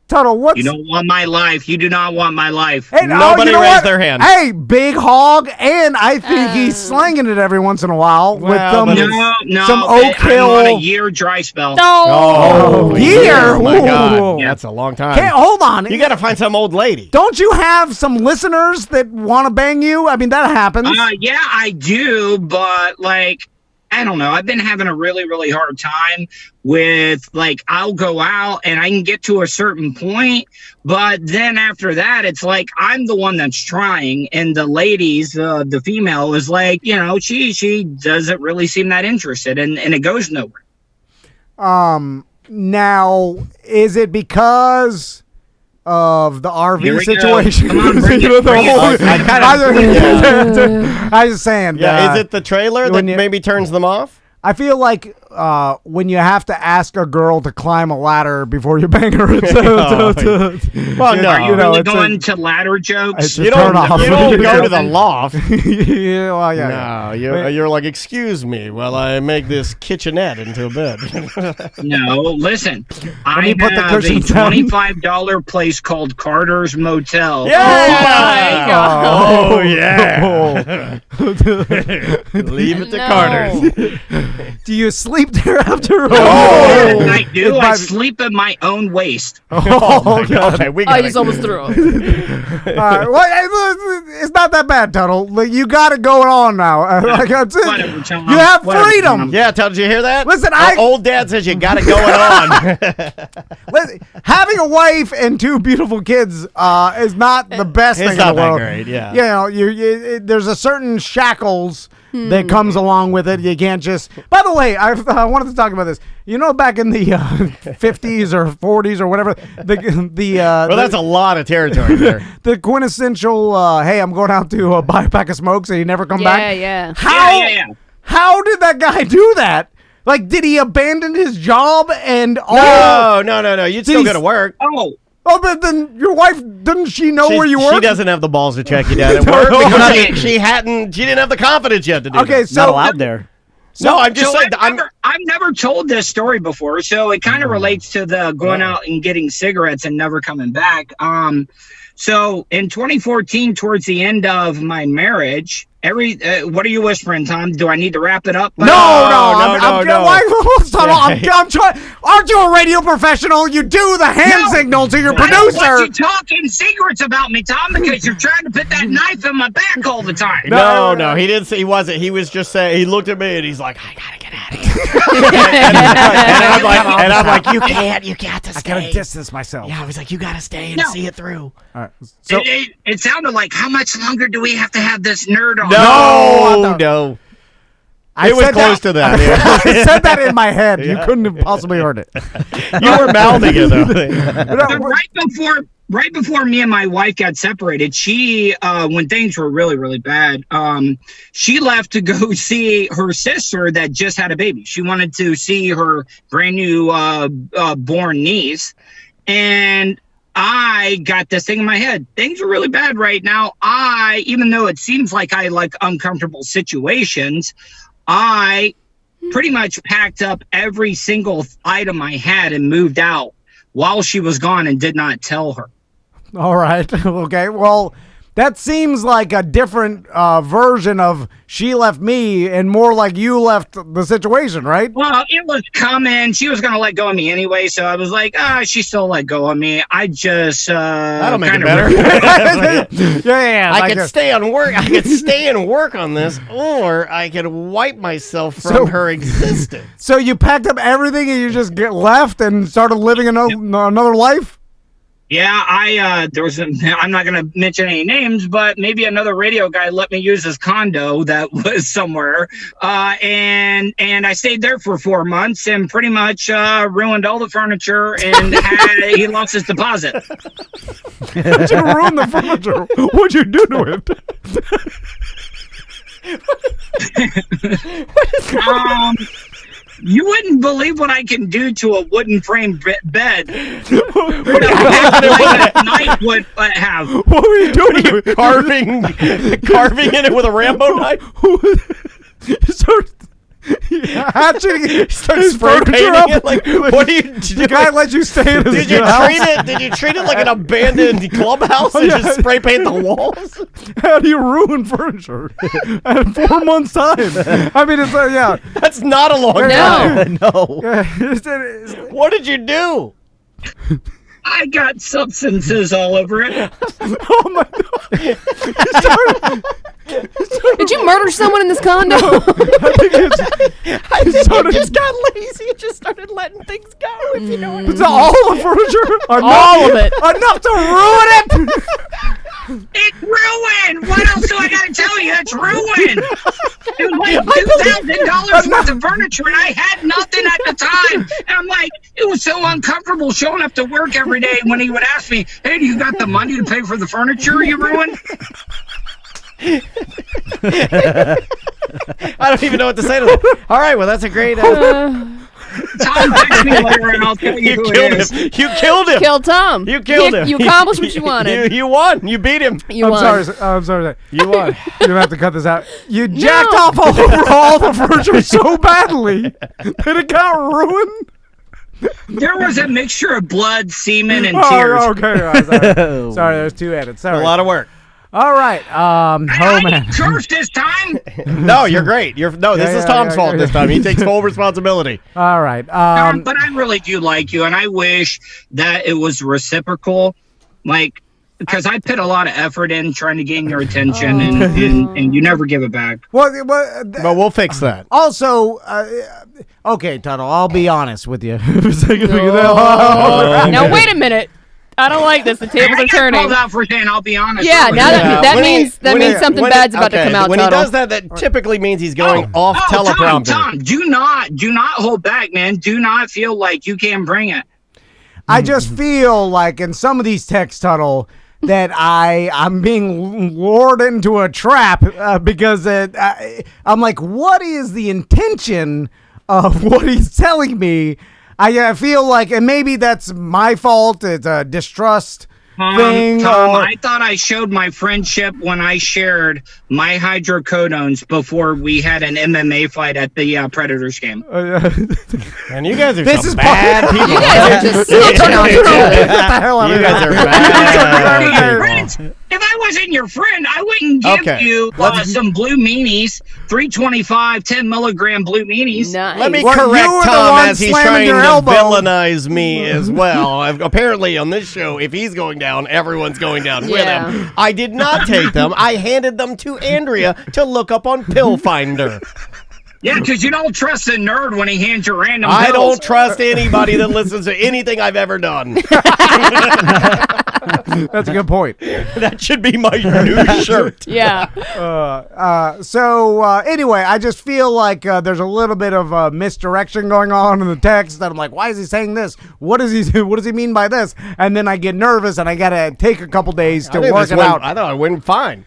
Tuttle, what's You don't want my life. You do not want my life. Hey, Nobody you know raised what? their hand. Hey, big hog, and I think he's slanging it every once in a while with Well, but some No, some I'm Oak on a Hill. year dry spell. Oh, year? Oh, my God. Ooh. That's a long time. Hey, hold on. You got to find some old lady. Don't you have some listeners that want to bang you? I mean, that happens. Yeah, I do, but like, I don't know. I've been having a really, really hard time with I'll go out and I can get to a certain point, but then after that, it's like I'm the one that's trying, and the ladies, the female is like, she doesn't really seem that interested, and it goes nowhere. Now, is it because of the Here RV we go. situation? Come on, bring it, bring it. I was just saying. Yeah, is it the trailer that when you- maybe turns them off? I feel like when you have to ask a girl to climb a ladder before you bang her, it's Well, no. Are you know, really it's a- going to ladder jokes? it's a You don't, turn off. you don't go to the loft. yeah, well, yeah. No, you're like, excuse me while I make this kitchenette into a bed. No, listen. I me put the have a cushions down. $25 place called Carter's Motel. Yeah! Oh, Oh, yeah. Leave it to No. Carter's. Do you sleep there after? Yes, I do. It's I my- sleep in my own waste. Oh, God. Okay, we I got just almost threw it. All right, well, it's not that bad, Tuttle. Like, you got it going on now. Like, that's it. Whatever, Tom. You have Whatever, freedom. Tom. Yeah, did you hear that? Listen, Old dad says you got it going on. Listen, having a wife and two beautiful kids is not the best It's thing not in the that world. great, yeah. You know, there's a certain shackles that comes along with it. You can't just. By the way, I wanted to talk about this. You know, back in the 50s or 40s or whatever, Well, that's a lot of territory there. the quintessential. Hey, I'm going out to buy a pack of smokes, and you never come Yeah, back. yeah. How? How did that guy do that? Like, did he abandon his job and all? No. You'd still go to work. Oh, but then your wife, didn't she know where you work? She doesn't have the balls to check you down at work because she didn't have the confidence yet to do Okay, that. so Not allowed there. No, I'm just So saying. I've never told this story before, so it kind of relates to the going out and getting cigarettes and never coming back. So in 2014, towards the end of my marriage, What are you whispering, Tom? Do I need to wrap it up? No. I'm trying. Aren't you a radio professional? You do the hand signal to your I don't producer. want you talking secrets about me, Tom, because you're trying to put that knife in my back all the time. No, he didn't say he wasn't. He was just saying, he looked at me and he's like, I gotta get out of here. and I'm like, you got to stay. I gotta distance myself. Yeah, I was like, you gotta stay and see it through. All right. So, It sounded like, how much longer do we have to have this nerd on? No. It was close to that. I said that in my head. You couldn't have possibly heard it. You were mouthing it though. But right before me and my wife got separated, she when things were really, really bad, she left to go see her sister that just had a baby. She wanted to see her brand new born niece, and I got this thing in my head. Things are really bad right now. Even though it seems like I like uncomfortable situations, I pretty much packed up every single item I had and moved out while she was gone and did not tell her. All right. Okay. Well, that seems like a different version of she left me and more like you left the situation, right? Well, it was coming. She was going to let go of me anyway, so I was like, she still let go of me. I just that'll make it better. Yeah. I could stay on work. I could stay and work on this, or I could wipe myself from her existence. So you packed up everything and you just left and started living another life? Yeah, I'm not going to mention any names, but maybe another radio guy let me use his condo that was somewhere. And I stayed there for 4 months and pretty much ruined all the furniture and he lost his deposit. How'd you ruin the furniture? What'd you do to it? You wouldn't believe what I can do to a wooden frame bed. What a knife would have. What were you doing? Carving in it with a Rambo knife. Hatching, start spray painting it. Like, what do you do? The guy let you stay in his house? Did you treat it like an abandoned clubhouse and just spray paint the walls? How do you ruin furniture in 4 months' time? I mean, it's That's not a long time. No. What did you do? I got substances all over it. Oh my God! Did you murder someone in this condo? I think you just got lazy and just started letting things go, if you know what I mean. All the furniture? All of it. Enough to ruin it? It's ruined! What else do I gotta tell you? It's ruined! It was like $2,000 worth of furniture and I had nothing at the time. And I'm like, it was so uncomfortable showing up to work every day when he would ask me, hey, do you got the money to pay for the furniture you ruined? I don't even know what to say to that. All right, well, that's a great... Tom, text me later and I'll tell you who it is. You killed him. Killed Tom. You killed him. You accomplished what you wanted. You won. You beat him. I'm sorry. You won. You're gonna have to cut this out. You jacked off over all the furniture so badly that it got ruined. There was a mixture of blood, semen, and tears. Okay. Sorry, there's 2 edits. Sorry. A lot of work. All right. I cursed this time. No, you're great. This is Tom's fault this time. He takes full responsibility. All right. But I really do like you, and I wish that it was reciprocal. Like, because I put a lot of effort in trying to gain your attention, and you never give it back. But we'll fix that. Also, okay, Tuttle, I'll be honest with you. Now, wait a minute. I don't like this. The tables are turning. I called out for saying I'll be honest. Yeah, now that means something bad's about to come out. When he does that typically means he's going off teleprompter. Tom, do not hold back, man. Do not feel like you can't bring it. I just feel like in some of these texts, Tuttle, that I'm being lured into a trap because I'm like, what is the intention of what he's telling me? I feel like, and maybe that's my fault. It's a distrust thing. Tom, I thought I showed my friendship when I shared my hydrocodones before we had an MMA fight at the Predators game. And you guys are bad people. You guys are just snitching on each other. You guys are bad. If I wasn't your friend, I wouldn't give you some blue meanies, 325, 10 milligram blue meanies. Nice. Let me Well, you correct were the Tom one as he's slamming trying your to elbow. villainize me as well. Apparently, on this show, if he's going down, everyone's going down with him. I did not take them. I handed them to Andrea to look up on Pill Finder. Yeah, because you don't trust a nerd when he hands you random I pills. don't trust anybody that listens to anything I've ever done. That's a good point. That should be my new shirt. Yeah. So anyway, I just feel like there's a little bit of misdirection going on in the text. That I'm like, why is he saying this? What does he mean by this? And then I get nervous and I gotta take a couple days to work it out. I thought I went fine.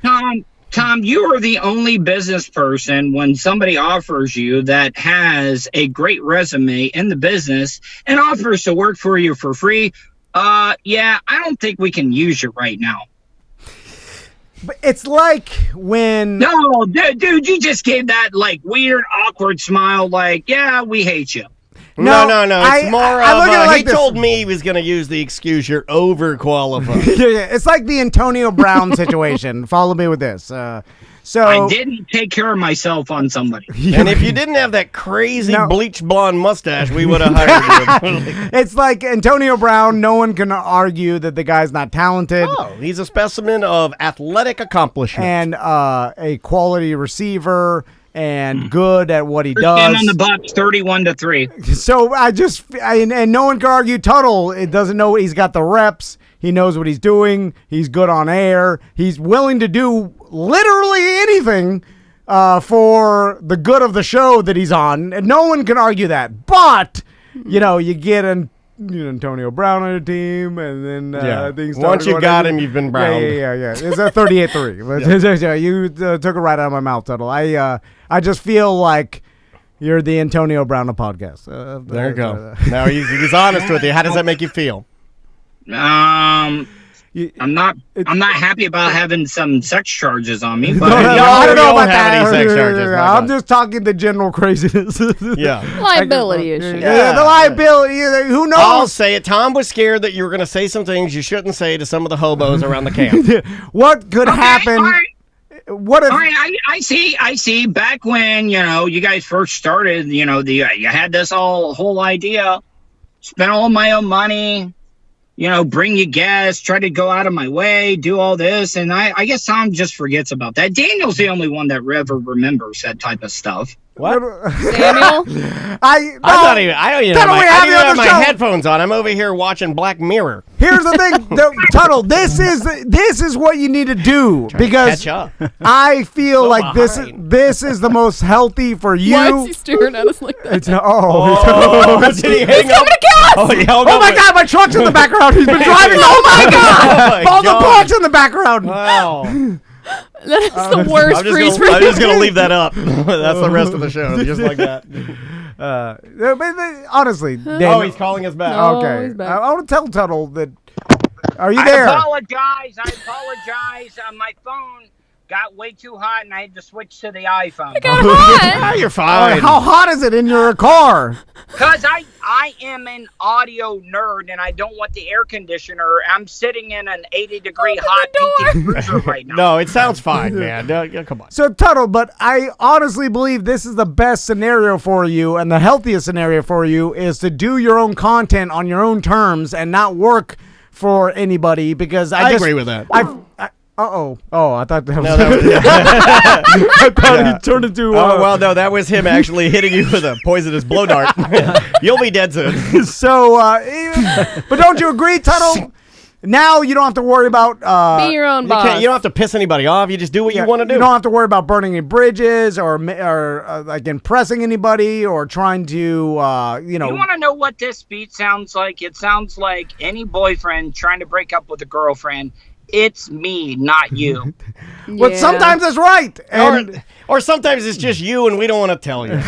Tom, you are the only business person when somebody offers you that has a great resume in the business and offers to work for you for free. Yeah, I don't think we can use you right now. But it's like when... No, dude, you just gave that, like, weird, awkward smile, like, yeah, we hate you. No. It's more of he told me he was going to use the excuse you're overqualified. Yeah. It's like the Antonio Brown situation. Follow me with this. So I didn't take care of myself on somebody. And if you didn't have that crazy bleached blonde mustache, we would have hired you. It's like Antonio Brown. No one can argue that the guy's not talented. Oh, he's a specimen of athletic accomplishment. And a quality receiver. And good at what he does. On the Bucs, 31-3. So and no one can argue Tuttle. It doesn't know he's got the reps. He knows what he's doing. He's good on air. He's willing to do literally anything for the good of the show that he's on. And no one can argue that. But you get Antonio Brown on your team, and then things. Once you got him, you've been browned. Yeah. It's a 38-3. You took it right out of my mouth, Tuttle. I just feel like you're the Antonio Brown of podcast. There you go. Now he's honest with you. How does that make you feel? I'm not happy about having some sex charges on me. But I don't know about that. Sex charges, I'm just talking the general craziness. Liability issue. Yeah, the liability. Who knows? I'll say it. Tom was scared that you were going to say some things you shouldn't say to some of the hobos around the camp. What could happen? All right. What if? All right, I see. Back when you guys first started, you had this whole idea. Spend all my own money. Bring you guests, try to go out of my way, do all this. And I guess Tom just forgets about that. Daniel's the only one that ever remembers that type of stuff. What? Daniel? I don't even have my headphones on. I'm over here watching Black Mirror. Here's the thing, Tuttle. This is what you need to do because I feel like this is the most healthy for you. Why is he staring at us like that? Did he hang up? Oh my God, my truck's in the background. He's been driving. Oh my God! All the parts in the background. Wow. That's the worst freeze for you. I'm just going to leave that up. That's the rest of the show, just like that. Honestly. He's calling us back. Okay. He's back. I want to tell Tuttle that. Are you there? I apologize. My phone got way too hot, and I had to switch to the iPhone. It got hot. You're fine. How hot is it in your car? Because I am an audio nerd, and I don't want the air conditioner. I'm sitting in an 80-degree hot PT Cruiser right now. No, it sounds fine, man. No, come on. So, Tuttle, but I honestly believe this is the best scenario for you, and the healthiest scenario for you is to do your own content on your own terms and not work for anybody, because I agree with that. Oh, I thought that was... No, that was I thought he turned into... well, no, that was him actually hitting you with a poisonous blow dart. You'll be dead soon. So, but don't you agree, Tuttle? Now you don't have to worry about... Be your own boss. You don't have to piss anybody off. You just do what you want to do. You don't have to worry about burning any bridges or like impressing anybody or trying to, You want to know what this beat sounds like? It sounds like any boyfriend trying to break up with a girlfriend. It's me, not you. But sometimes that's right. Or sometimes it's just you and we don't want to tell you.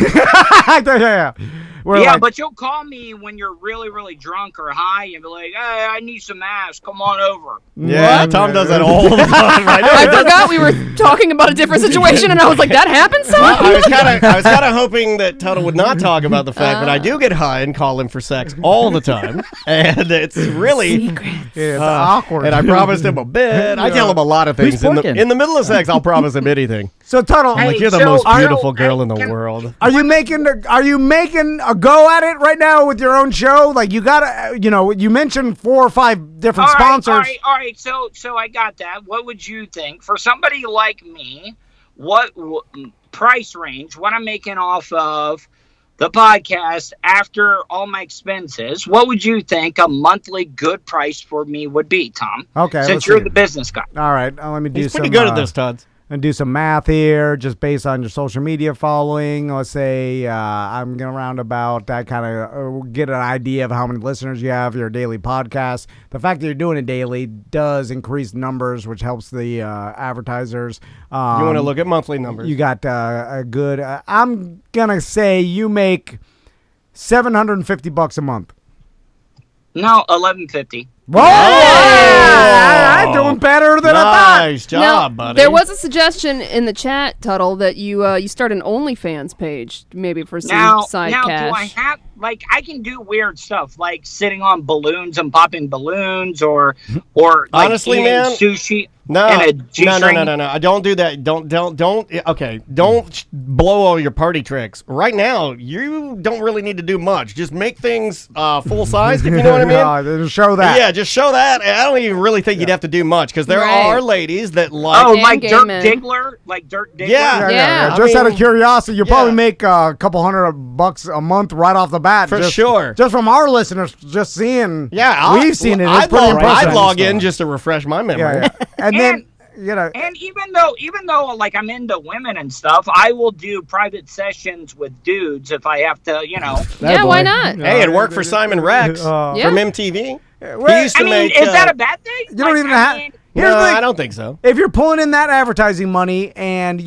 But you'll call me when you're really, really drunk or high and be like, hey, I need some ass. Come on over. Yeah, Tom does that all the time. I forgot we were talking about a different situation, and I was like, that happens, Tom? I was kind of hoping that Tuttle would not talk about the fact that I do get high and call him for sex all the time. And it's really... it's awkward. And I promised him a bit. I tell him a lot of things. In the middle of sex, I'll promise him anything. So Tuttle, I'm like, you're the most beautiful girl in the world. Are you making a go at it right now with your own show? Like you gotta, you mentioned 4 or 5 different sponsors. All right. So I got that. What would you think for somebody like me? What price range? What I'm making off of the podcast after all my expenses? What would you think a monthly good price for me would be, Tom? Okay, since you're the business guy. All right, let me do He's some. pretty good at this, Tuds. And do some math here, just based on your social media following. Let's say I'm going to round about that, kind of get an idea of how many listeners you have, your daily podcast. The fact that you're doing it daily does increase numbers, which helps the advertisers. You want to look at monthly numbers. You got a good, I'm going to say you make $750 a month. No, $11.50. Whoa! I'm doing better than I thought. Nice job, buddy. There was a suggestion in the chat, Tuttle, that you start an OnlyFans page, maybe for some side cash. Do I have, I can do weird stuff, like sitting on balloons and popping balloons, or honestly, eating man, sushi. No. I don't do that. Don't blow all your party tricks. Right now, you don't really need to do much. Just make things full size, if you know what I mean. Just show that. Yeah, just show that. I don't even really think you'd have to do much, because there are ladies that like. Oh, like Dirk Diggler? Like Dirk Diggler? Yeah. Just out of curiosity, you'll probably make a couple $100 a month right off the bat. For sure. Just from our listeners, just seeing. Yeah, we've seen it. It's pretty impressive. I'd log in just to refresh my memory. Yeah. And then, and even though like I'm into women and stuff, I will do private sessions with dudes if I have to, Yeah, why not? Hey, it worked for Simon Rex from MTV. He used to make. Is that a bad thing? You don't even have. I don't think so. If you're pulling in that advertising money, and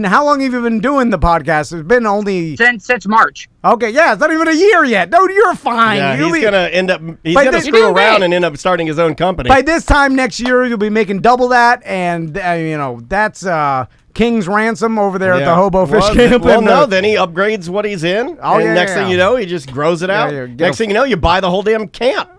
how long have you been doing the podcast? It's been only since March. Okay, yeah, it's not even a year yet. No, you're fine. Yeah, he's gonna end up. He's gonna screw around and end up starting his own company. By this time next year, you'll be making double that, and that's King's Ransom over there at the Hobo Fish Camp. Well, then he upgrades what he's in. Next thing you know, he just grows it out. Next thing you know, you buy the whole damn camp.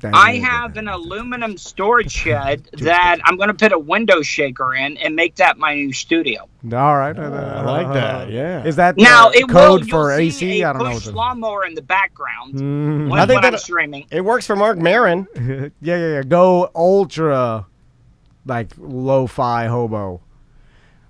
I have an aluminum storage shed that I'm going to put a window shaker in and make that my new studio. All right. I like that, yeah. Is that now code for AC? I don't know. Push lawnmower in the background I think when I'm streaming. It works for Mark Maron. Yeah. Go ultra, lo-fi hobo.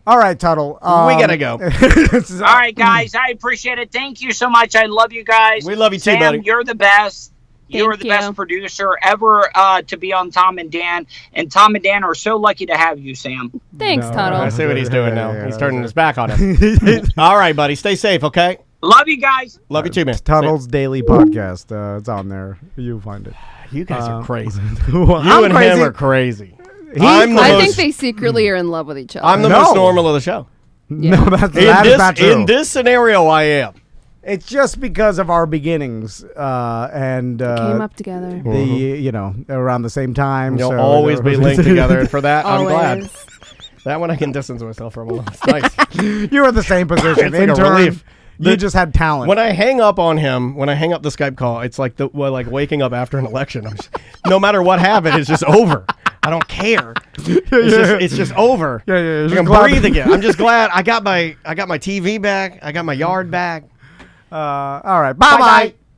All right, Tuttle. We got to go. All right, guys. I appreciate it. Thank you so much. I love you guys. We love you too, Sam, buddy. You're the best. You are the best producer ever to be on Tom and Dan. And Tom and Dan are so lucky to have you, Sam. Thanks, Tuttle. I see what he's doing now. He's turning his back on him. All right, buddy. Stay safe, okay? Love you guys. Love you too, man. Tuttle's Daily Podcast. It's on there. You'll find it. You guys are crazy. Well, you and him are crazy. I think they secretly are in love with each other. I'm the most normal of the show. Yeah. No, that is not true. In this scenario, I am. It's just because of our beginnings and came up together. Around the same time. You'll always be linked together, and for that, I'm glad. Always. That one I can distance myself from a lot. It's nice. You were in the same position. It's like a relief. You just had talent. When I hang up on him, when I hang up the Skype call, it's like waking up after an election. No matter what happened, it's just over. I don't care. It's just over. Yeah. I can breathe again. I'm just glad I got my TV back. I got my yard back. All right. Bye-bye.